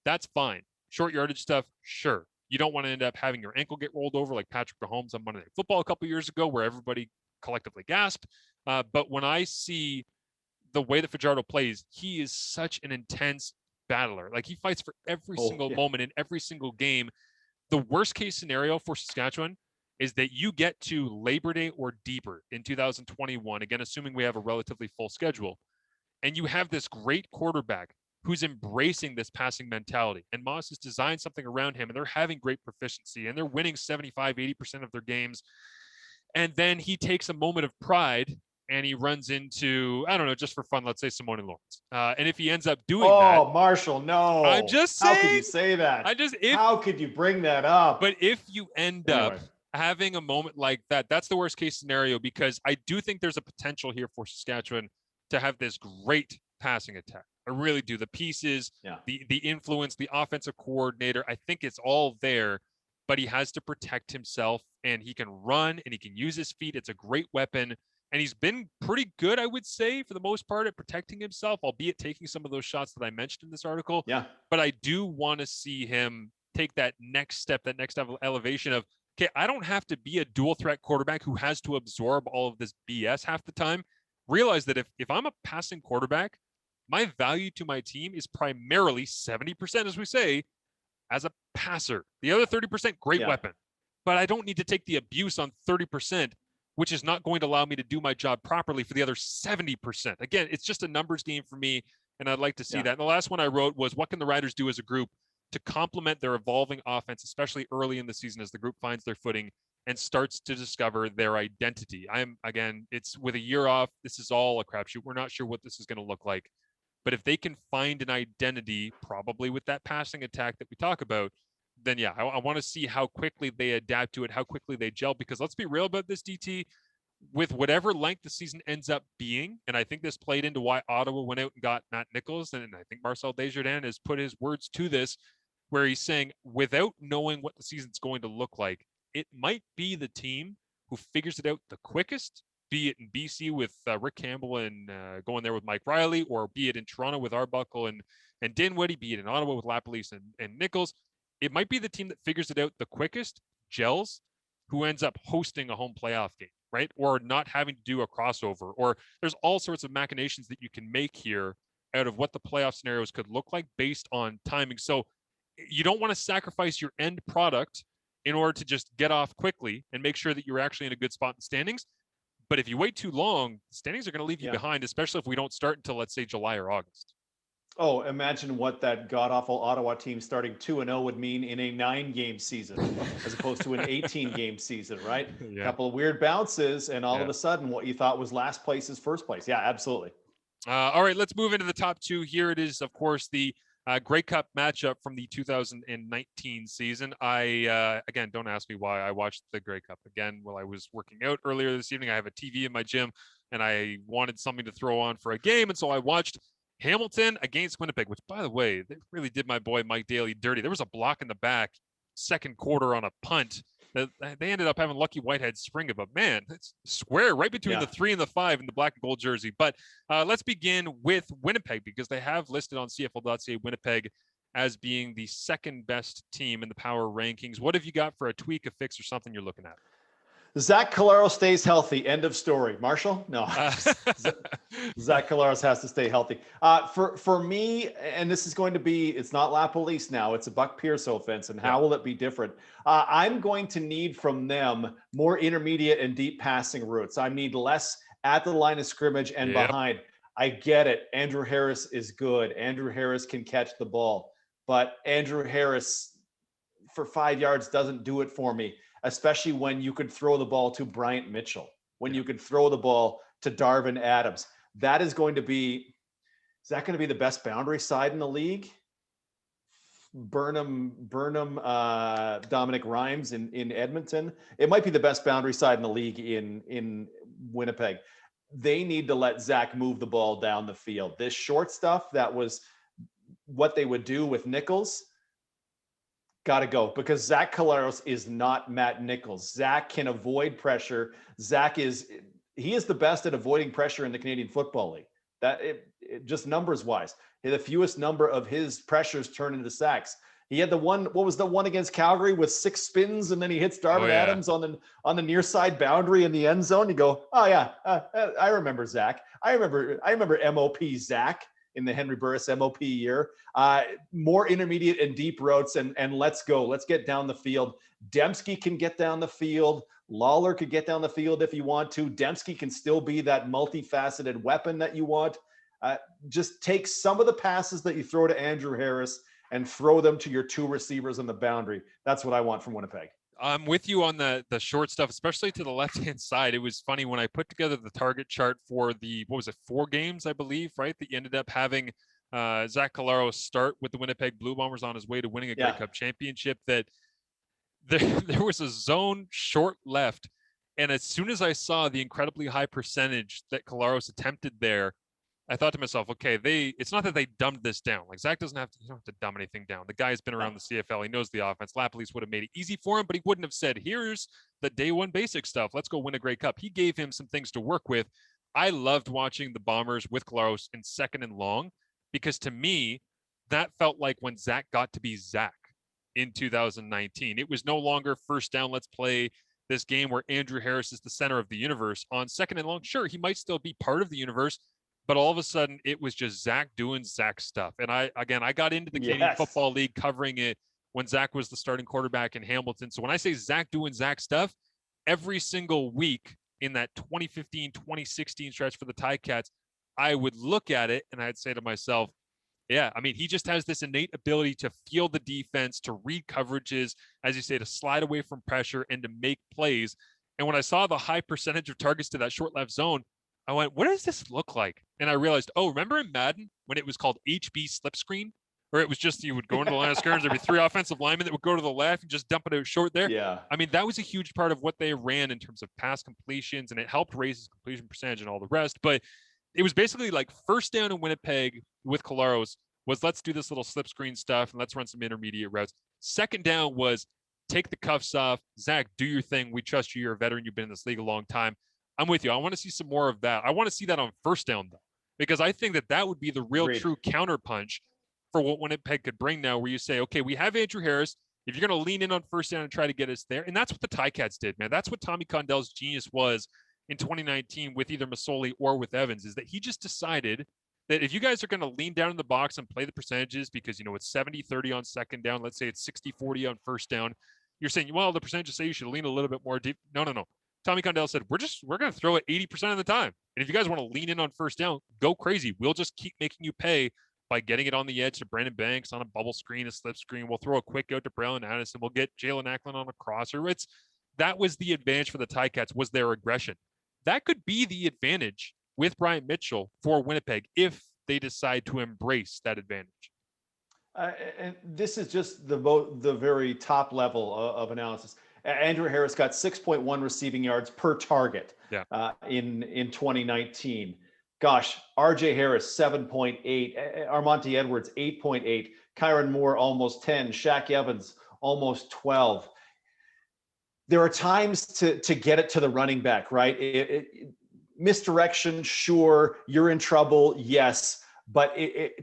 That's fine. Short yardage stuff, sure. You don't want to end up having your ankle get rolled over like Patrick Mahomes on Monday Night Football a couple years ago, where everybody collectively gasped. But when I see the way that Fajardo plays, he is such an intense battler. Like, he fights for every single moment in every single game. The worst case scenario for Saskatchewan is that you get to Labor Day or deeper in 2021, again, assuming we have a relatively full schedule, and you have this great quarterback who's embracing this passing mentality, and Moss has designed something around him, and they're having great proficiency, and they're winning 75-80% of their games. And then he takes a moment of pride and he runs into, I don't know, just for fun, let's say Simone and Lawrence. And if he ends up doing that. Oh, Marshall, no. I'm just saying. How could you say that? How could you bring that up? But if you end up having a moment like that, that's the worst case scenario, because I do think there's a potential here for Saskatchewan to have this great passing attack. I really do. The pieces, the influence, the offensive coordinator, I think it's all there, but he has to protect himself, and he can run and he can use his feet. It's a great weapon. And he's been pretty good, I would say, for the most part, at protecting himself, albeit taking some of those shots that I mentioned in this article. But I do want to see him take that next step, that next elevation of, okay, I don't have to be a dual threat quarterback who has to absorb all of this BS half the time. Realize that if I'm a passing quarterback, my value to my team is primarily 70%, as we say, as a passer. The other 30%, great weapon. But I don't need to take the abuse on 30%, which is not going to allow me to do my job properly for the other 70%. Again, it's just a numbers game for me, and I'd like to see that. And the last one I wrote was, what can the Riders do as a group to complement their evolving offense, especially early in the season as the group finds their footing and starts to discover their identity? It's with a year off, this is all a crapshoot. We're not sure what this is going to look like. But if they can find an identity, probably with that passing attack that we talk about, then I want to see how quickly they adapt to it, how quickly they gel, because let's be real about this, DT. with whatever length the season ends up being, and I think this played into why Ottawa went out and got Matt Nichols, and I think Marcel Desjardins has put his words to this, where he's saying, without knowing what the season's going to look like, it might be the team who figures it out the quickest, be it in BC with Rick Campbell and going there with Mike Riley, or be it in Toronto with Arbuckle and Dinwiddie, be it in Ottawa with Lapalisse and Nichols. It might be the team that figures it out the quickest, gels, who ends up hosting a home playoff game, right? Or not having to do a crossover, or there's all sorts of machinations that you can make here out of what the playoff scenarios could look like based on timing. So you don't want to sacrifice your end product in order to just get off quickly and make sure that you're actually in a good spot in the standings. But if you wait too long, standings are going to leave you behind, especially if we don't start until, let's say, July or August. Oh, imagine what that god-awful Ottawa team starting 2-0 would mean in a 9-game season as opposed to an 18-game season, right? A couple of weird bounces, and all of a sudden what you thought was last place is first place. Yeah, absolutely. All right, let's move into the top two. Here it is, of course, the Grey Cup matchup from the 2019 season. Again, don't ask me why I watched the Grey Cup again while I was working out earlier this evening. I have a TV in my gym, and I wanted something to throw on for a game, and so I watched Hamilton against Winnipeg, which, by the way, they really did my boy Mike Daly dirty. There was a block in the back, second quarter on a punt. They ended up having Lucky Whitehead spring it, but man, it's square right between the 3 and the 5 in the black and gold jersey. But let's begin with Winnipeg, because they have listed on CFL.ca Winnipeg as being the second best team in the power rankings. What have you got for a tweak, a fix, or something you're looking at? Zach Collaros stays healthy. End of story. Marshall? No. Zach Collaros has to stay healthy. For me, and this is going to be, it's not Lapalisse now, it's a Buck Pierce offense, and how will it be different? I'm going to need from them more intermediate and deep passing routes. I need less at the line of scrimmage and behind. I get it. Andrew Harris is good. Andrew Harris can catch the ball. But Andrew Harris for 5 yards doesn't do it for me, especially when you could throw the ball to Bryant Mitchell, when you could throw the ball to Darvin Adams. That is going to be, is that going to be the best boundary side in the league? Burnham, Dominic Rhymes in Edmonton. It might be the best boundary side in the league in Winnipeg. They need to let Zach move the ball down the field. This short stuff, that was what they would do with Nichols. Got to go, because Zach Collaros is not Matt Nichols. Zach can avoid pressure. He is the best at avoiding pressure in the Canadian Football League. That just numbers wise, the fewest number of his pressures turn into sacks. He had the one. What was the one against Calgary with 6 spins, and then he hits Darvin Adams on the near side boundary in the end zone? You go, oh yeah, I remember Zach. I remember MOP Zach in the Henry Burris MOP year. More intermediate and deep routes, and let's go. Let's get down the field. Dembski can get down the field. Lawler could get down the field if you want to. Dembski can still be that multifaceted weapon that you want. Just take some of the passes that you throw to Andrew Harris and throw them to your 2 receivers on the boundary. That's what I want from Winnipeg. I'm with you on the short stuff, especially to the left-hand side. It was funny when I put together the target chart for the, 4 games, I believe, right? That you ended up having Zach Collaros start with the Winnipeg Blue Bombers on his way to winning a Grey Cup championship, that there was a zone short left. And as soon as I saw the incredibly high percentage that Collaros attempted there, I thought to myself, okay, it's not that they dumbed this down. Like, Zach you don't have to dumb anything down. The guy's been around the CFL. He knows the offense. Lapalisse would have made it easy for him, but he wouldn't have said, here's the day one basic stuff. Let's go win a Grey Cup. He gave him some things to work with. I loved watching the Bombers with Collaros in second and long, because to me, that felt like when Zach got to be Zach in 2019. It was no longer first down, let's play this game where Andrew Harris is the center of the universe. On second and long, sure, he might still be part of the universe, but all of a sudden it was just Zach doing Zach stuff. And I got into the Canadian Football League covering it when Zach was the starting quarterback in Hamilton. So when I say Zach doing Zach stuff, every single week in that 2015, 2016 stretch for the Ticats, I would look at it and I'd say to myself, yeah, I mean, he just has this innate ability to feel the defense, to read coverages, as you say, to slide away from pressure and to make plays. And when I saw the high percentage of targets to that short left zone, I went, what does this look like? And I realized, oh, remember in Madden when it was called HB slip screen, or it was just you would go into the line of scrimmage, there'd be 3 offensive linemen that would go to the left and just dump it out short there. Yeah. I mean, that was a huge part of what they ran in terms of pass completions, and it helped raise his completion percentage and all the rest. But it was basically like first down in Winnipeg with Colaros was let's do this little slip screen stuff and let's run some intermediate routes. Second down was take the cuffs off. Zach, do your thing. We trust you. You're a veteran. You've been in this league a long time. I'm with you. I want to see some more of that. I want to see that on first down, though, because I think that would be the real true counterpunch for what Winnipeg could bring now, where you say, okay, we have Andrew Harris. If you're going to lean in on first down and try to get us there, and that's what the Ticats did, man. That's what Tommy Condell's genius was in 2019 with either Masoli or with Evans, is that he just decided that if you guys are going to lean down in the box and play the percentages, because, it's 70-30 on second down, let's say it's 60-40 on first down, you're saying, well, the percentages say you should lean a little bit more deep. No. Tommy Condell said, we're going to throw it 80% of the time. And if you guys want to lean in on first down, go crazy. We'll just keep making you pay by getting it on the edge to Brandon Banks on a bubble screen, a slip screen. We'll throw a quick out to Braylon Addison. We'll get Jalen Ackland on a crosser. That was the advantage for the Ticats, was their aggression. That could be the advantage with Bryant Mitchell for Winnipeg if they decide to embrace that advantage. And this is just the very top level of analysis. Andrew Harris got 6.1 receiving yards per target in 2019. Gosh, RJ Harris, 7.8, Armonte Edwards, 8.8, Kyron Moore, almost 10, Shaq Evans, almost 12. There are times to get it to the running back, right? Misdirection, sure. You're in trouble, yes. But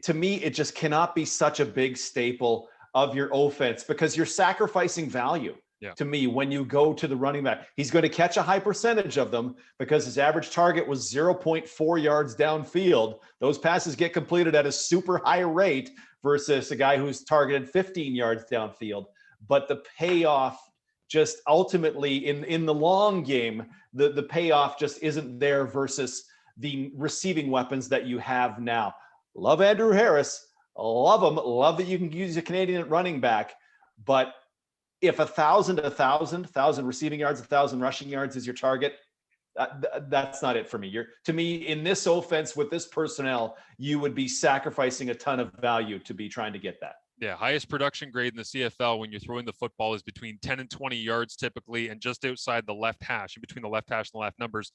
to me, it just cannot be such a big staple of your offense because you're sacrificing value. To me, when you go to the running back, he's going to catch a high percentage of them because his average target was 0.4 yards downfield. Those passes get completed at a super high rate versus a guy who's targeted 15 yards downfield. But the payoff just ultimately in the long game, the payoff just isn't there versus the receiving weapons that you have now. Love Andrew Harris. Love him. Love that you can use a Canadian running back. But if 1,000 receiving yards, 1,000 rushing yards is your target, that's not it for me. To me, in this offense with this personnel, you would be sacrificing a ton of value to be trying to get that. Yeah, highest production grade in the CFL when you're throwing the football is between 10 and 20 yards typically, and just outside the left hash, in between the left hash and the left numbers,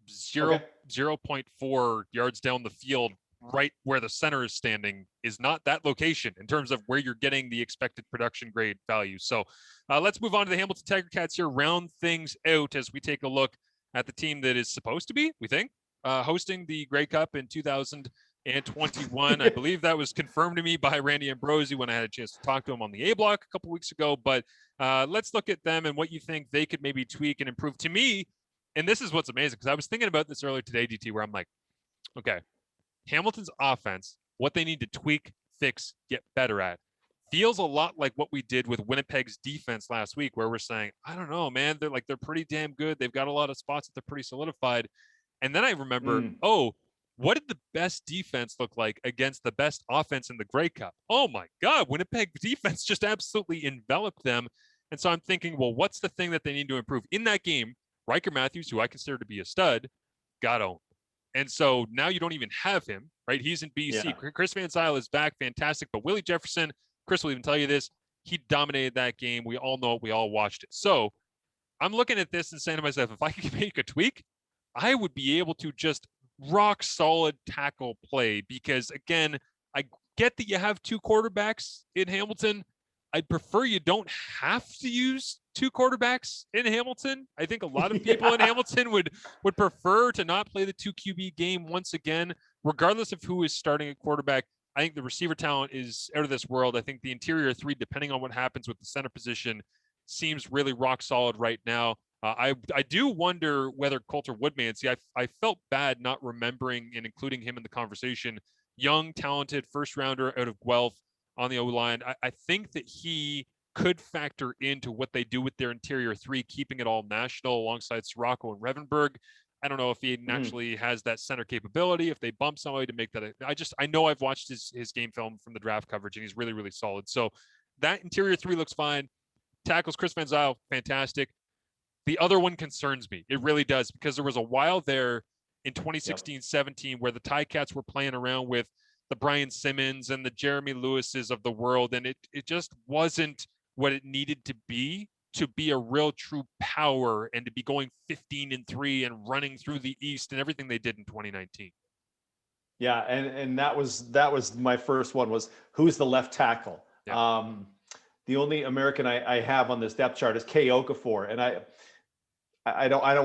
0.4 yards down the field, right where the center is standing, is not that location in terms of where you're getting the expected production grade value. So let's move on to the Hamilton Tiger Cats here, round things out as we take a look at the team that is supposed to be, we think, hosting the Grey Cup in 2021. I believe that was confirmed to me by Randy Ambrosi when I had a chance to talk to him on the A Block a couple weeks ago. But let's look at them and what you think they could maybe tweak and improve. To me, and this is what's amazing, because I was thinking about this earlier today, DT, where I'm like, okay, Hamilton's offense, what they need to tweak, fix, get better at, feels a lot like what we did with Winnipeg's defense last week, where we're saying, I don't know, man, they're pretty damn good. They've got a lot of spots that they're pretty solidified. And then I remember, what did the best defense look like against the best offense in the Grey Cup? Oh my God, Winnipeg defense just absolutely enveloped them. And so I'm thinking, well, what's the thing that they need to improve? In that game, Riker Matthews, who I consider to be a stud, got owned. And so now you don't even have him, right? He's in BC. Yeah. Chris Van Zyl is back, fantastic. But Willie Jefferson, Chris will even tell you this, he dominated that game. We all know it. We all watched it. So I'm looking at this and saying to myself, if I could make a tweak, I would be able to just rock solid tackle play, because again, I get that you have 2 quarterbacks in Hamilton. I'd prefer you don't have to use 2 quarterbacks in Hamilton. I think a lot of people in Hamilton would prefer to not play the 2 QB game once again, regardless of who is starting at quarterback. I think the receiver talent is out of this world. I think the interior 3, depending on what happens with the center position, seems really rock solid right now. I do wonder whether Coulter Woodman, I felt bad not remembering and including him in the conversation. Young, talented first rounder out of Guelph on the O-line. I think that he could factor into what they do with their interior 3, keeping it all national alongside Sirocco and Revenberg. I don't know if he naturally has that center capability, if they bump somebody to make that. I know I've watched his game film from the draft coverage, and he's really, really solid. So that interior 3 looks fine. Tackles, Chris Van Zyl, fantastic. The other one concerns me. It really does, because there was a while there in 2016-17 where the Ticats were playing around with the Brian Simmons and the Jeremy Lewises of the world. And it just wasn't what it needed to be a real true power and to be going 15-3 and running through the East and everything they did in 2019. Yeah, and that was my first one, was who's the left tackle. Yeah. The only American I have on this depth chart is Kay Okafor, and I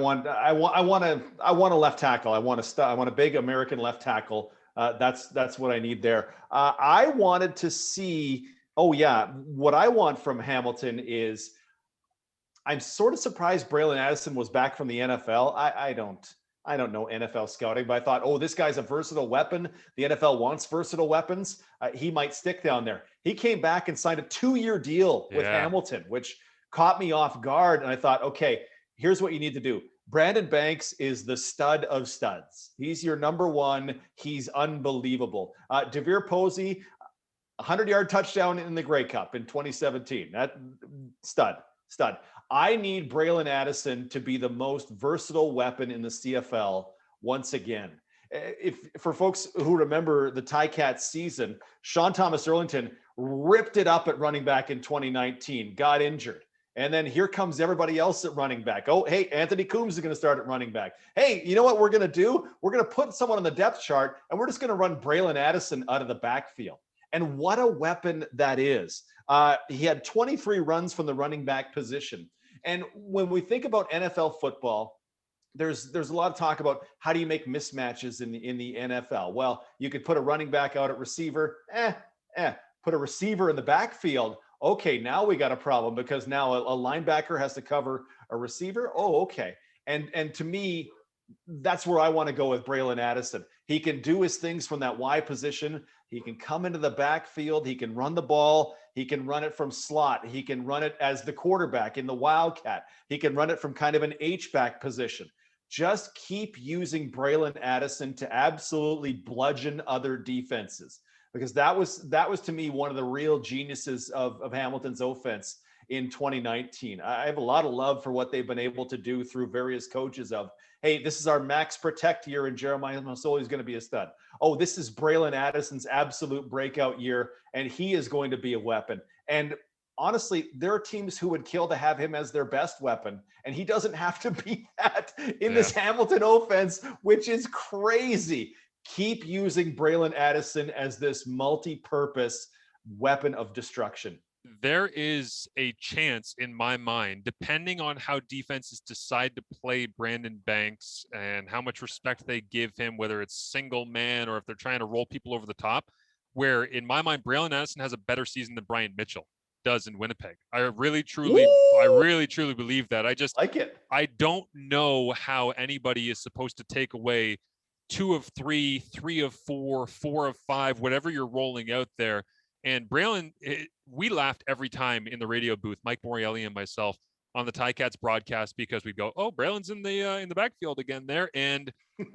want a left tackle. I want a big American left tackle. That's what I need there. I wanted to see. Oh yeah, what I want from Hamilton is, I'm sort of surprised Braylon Addison was back from the NFL. I don't know NFL scouting, but I thought, oh, this guy's a versatile weapon. The NFL wants versatile weapons. He might stick down there. He came back and signed a 2-year deal with Hamilton, which caught me off guard. And I thought, okay, here's what you need to do. Brandon Banks is the stud of studs. He's your number one. He's unbelievable. DeVere Posey, 100-yard touchdown in the Grey Cup in 2017. That stud. I need Braylon Addison to be the most versatile weapon in the CFL once again. If for folks who remember the Ticats season, Sean Thomas Erlington ripped it up at running back in 2019, got injured. And then here comes everybody else at running back. Oh, hey, Anthony Coombs is going to start at running back. Hey, you know what we're going to do? We're going to put someone on the depth chart, and we're just going to run Braylon Addison out of the backfield. And what a weapon that is. He had 23 runs from the running back position. And when we think about NFL football, there's a lot of talk about how do you make mismatches in the NFL. Well, you could put a running back out at receiver, put a receiver in the backfield. Okay, now we got a problem, because now a linebacker has to cover a receiver. Oh, okay. And to me, that's where I want to go with Braylon Addison. He can do his things from that Y position. He can come into the backfield. He can run the ball. He can run it from slot. He can run it as the quarterback in the Wildcat. He can run it from kind of an H-back position. Just keep using Braylon Addison to absolutely bludgeon other defenses, because that was to me one of the real geniuses of Hamilton's offense in 2019. I have a lot of love for what they've been able to do through various coaches of, hey, this is our max protect year and Jeremiah Masoli is going to be a stud. Oh, this is Braylon Addison's absolute breakout year, and he is going to be a weapon. And honestly, there are teams who would kill to have him as their best weapon, and he doesn't have to be that in this Hamilton offense, which is crazy. Keep using Braylon Addison as this multi-purpose weapon of destruction. There is a chance in my mind, depending on how defenses decide to play Brandon Banks and how much respect they give him, whether it's single man or if they're trying to roll people over the top, where in my mind, Braylon Addison has a better season than Brian Mitchell does in Winnipeg. I really truly believe that. I just like it. I don't know how anybody is supposed to take away 2 of 3, 3 of 4, 4 of 5, whatever you're rolling out there. And Braylon, we laughed every time in the radio booth, Mike Morreale and myself, on the Ticats broadcast, because we'd go, oh, Braylon's in the backfield again there. And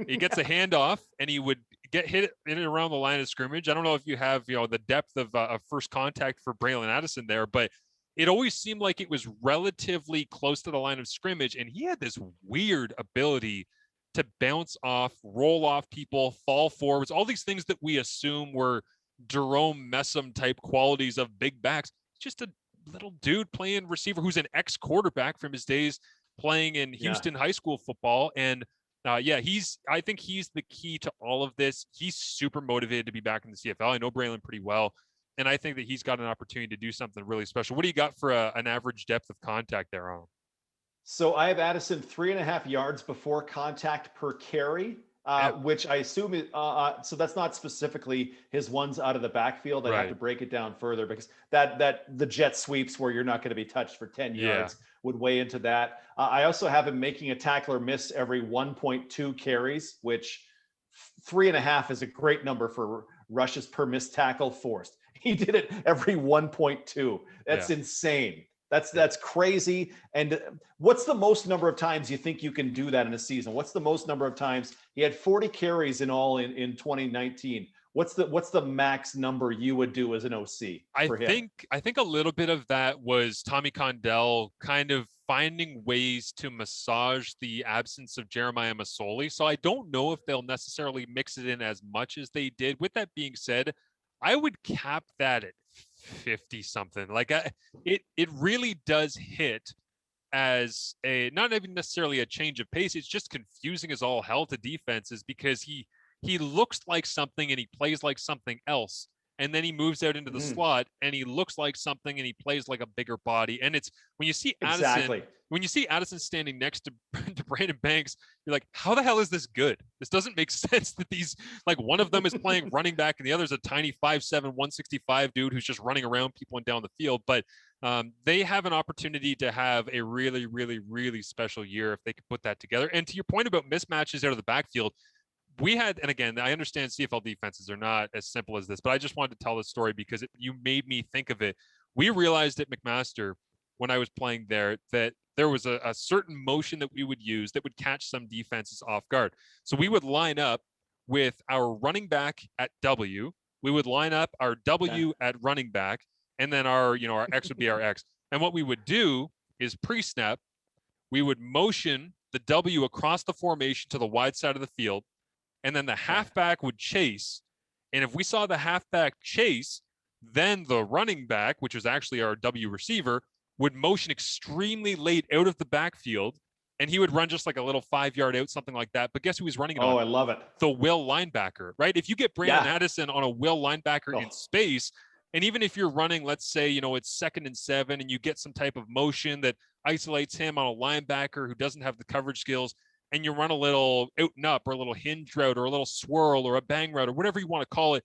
he gets a handoff and he would get hit in and around the line of scrimmage. I don't know if you have, the depth of first contact for Braylon Addison there, but it always seemed like it was relatively close to the line of scrimmage. And he had this weird ability to bounce off, roll off people, fall forwards, all these things that we assume were Jerome Messam type qualities of big backs. Just a little dude playing receiver who's an ex-quarterback from his days playing in Houston high school football. And I think he's the key to all of this. He's super motivated to be back in the CFL. I know Braylon pretty well, and I think that he's got an opportunity to do something really special. What do you got for an average depth of contact there on? So I have Addison 3.5 yards before contact per carry. Which I assume is, so that's not specifically his ones out of the backfield. I have to break it down further, because that the jet sweeps where you're not going to be touched for 10 yards would weigh into that. I also have him making a tackler miss every 1.2 carries, which 3.5 is a great number for rushes per missed tackle forced. He did it every 1.2. That's insane. That's crazy. And what's the most number of times you think you can do that in a season? What's the most number of times? He had 40 carries in all in 2019. What's the max number you would do as an OC for him? I think a little bit of that was Tommy Condell kind of finding ways to massage the absence of Jeremiah Masoli. So I don't know if they'll necessarily mix it in as much as they did. With that being said, I would cap that at 50 something. Like it really does hit as a, not even necessarily a change of pace. It's just confusing as all hell to defenses because he looks like something and he plays like something else. And then he moves out into the slot and he looks like something and he plays like a bigger body. And it's when you see Addison standing next to Brandon Banks, you're like, how the hell is this good? This doesn't make sense that these, like, one of them is playing running back and the other's a tiny 5'7", 165 dude who's just running around people and down the field. But they have an opportunity to have a really, really, really special year if they could put that together. And to your point about mismatches out of the backfield, we had, and again, I understand CFL defenses are not as simple as this, but I just wanted to tell this story because you made me think of it. We realized at McMaster when I was playing there that there was a certain motion that we would use that would catch some defenses off guard. So we would line up with our running back at W. We would line up our W at running back, and then our X would be our X. And what we would do is pre-snap, we would motion the W across the formation to the wide side of the field. And then the halfback would chase. And if we saw the halfback chase, then the running back, which was actually our W receiver, would motion extremely late out of the backfield. And he would run just like a little 5-yard out, something like that. But guess who he's running it on? Oh, I love it. The will linebacker, right? If you get Brandon Addison on a will linebacker in space, and even if you're running, let's say, it's 2nd and 7, and you get some type of motion that isolates him on a linebacker who doesn't have the coverage skills, and you run a little out and up or a little hinge route or a little swirl or a bang route or whatever you want to call it,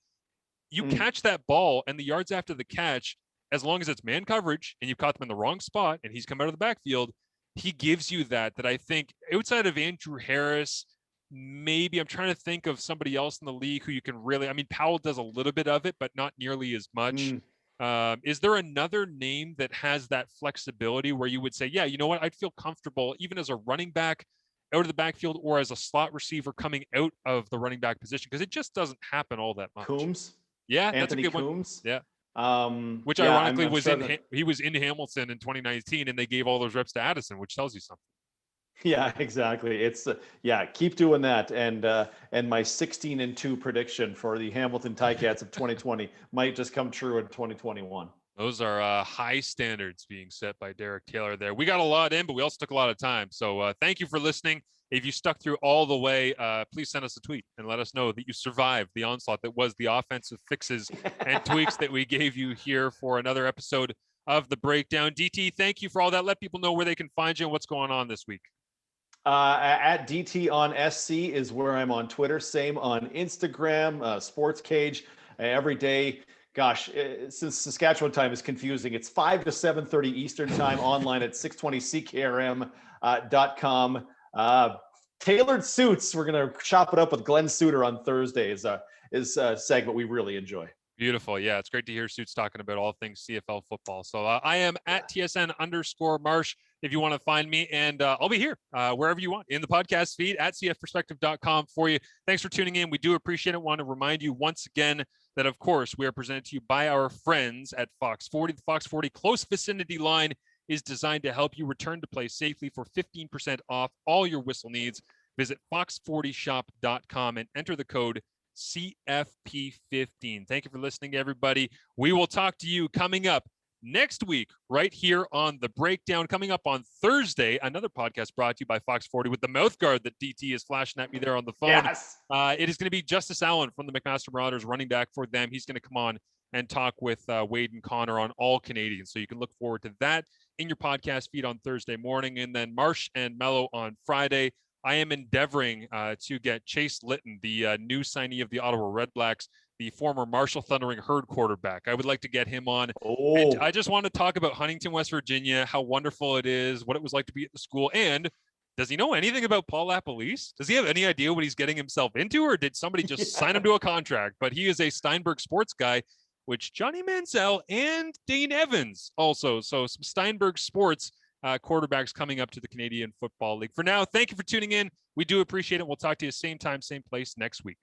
you catch that ball and the yards after the catch, as long as it's man coverage and you caught them in the wrong spot and he's come out of the backfield, he gives you that I think outside of Andrew Harris, maybe I'm trying to think of somebody else in the league who you can really, I mean, Powell does a little bit of it, but not nearly as much. Is there another name that has that flexibility where you would say, yeah, you know what, I'd feel comfortable even as a running back out of the backfield or as a slot receiver coming out of the running back position? Because it just doesn't happen all that much. Coombs? Yeah, Anthony that's a good Coombs? one. Yeah. Which ironically he was in Hamilton in 2019 and they gave all those reps to Addison, which tells you something. Yeah, exactly. It's keep doing that. And my 16-2 prediction for the Hamilton Ticats of 2020 might just come true in 2021. Those are high standards being set by Derek Taylor there. We got a lot in, but we also took a lot of time. So thank you for listening. If you stuck through all the way, please send us a tweet and let us know that you survived the onslaught that was the offensive fixes and tweaks that we gave you here for another episode of The Breakdown. DT, thank you for all that. Let people know where they can find you and what's going on this week. At DT on SC is where I'm on Twitter. Same on Instagram, Sports Cage every day. Gosh, since Saskatchewan time is confusing, it's 5 to 7:30 Eastern time online at 620ckrm.com. Tailored Suits, we're going to chop it up with Glenn Suter on Thursday is a segment we really enjoy. Beautiful. Yeah, it's great to hear Suits talking about all things CFL football. So I am at TSN_Marsh if you want to find me, and I'll be here wherever you want in the podcast feed at cfperspective.com for you. Thanks for tuning in. We do appreciate it. Want to remind you once again that, of course, we are presented to you by our friends at Fox 40. The Fox 40 Close Vicinity line is designed to help you return to play safely for 15% off all your whistle needs. Visit fox40shop.com and enter the code CFP15. Thank you for listening, everybody. We will talk to you coming up next week right here on The Breakdown. Coming up on Thursday, another podcast brought to you by Fox 40 with the mouth guard that DT is flashing at me there on the phone. Yes. It is going to be Justice Allen from the McMaster Marauders, running back for them. He's going to come on and talk with Wade and Connor on all Canadians. So you can look forward to that in your podcast feed on Thursday morning. And then Marsh and Mello on Friday. I am endeavoring to get Chase Litton, the new signee of the Ottawa Redblacks, the former Marshall Thundering Herd quarterback. I would like to get him on. And I just want to talk about Huntington, West Virginia, how wonderful it is, what it was like to be at the school. And does he know anything about Paul LaPolice? Does he have any idea what he's getting himself into, or did somebody just sign him to a contract? But he is a Steinberg sports guy, which Johnny Manziel and Dane Evans also. So some Steinberg sports quarterbacks coming up to the Canadian Football League. For now, thank you for tuning in. We do appreciate it. We'll talk to you same time, same place next week.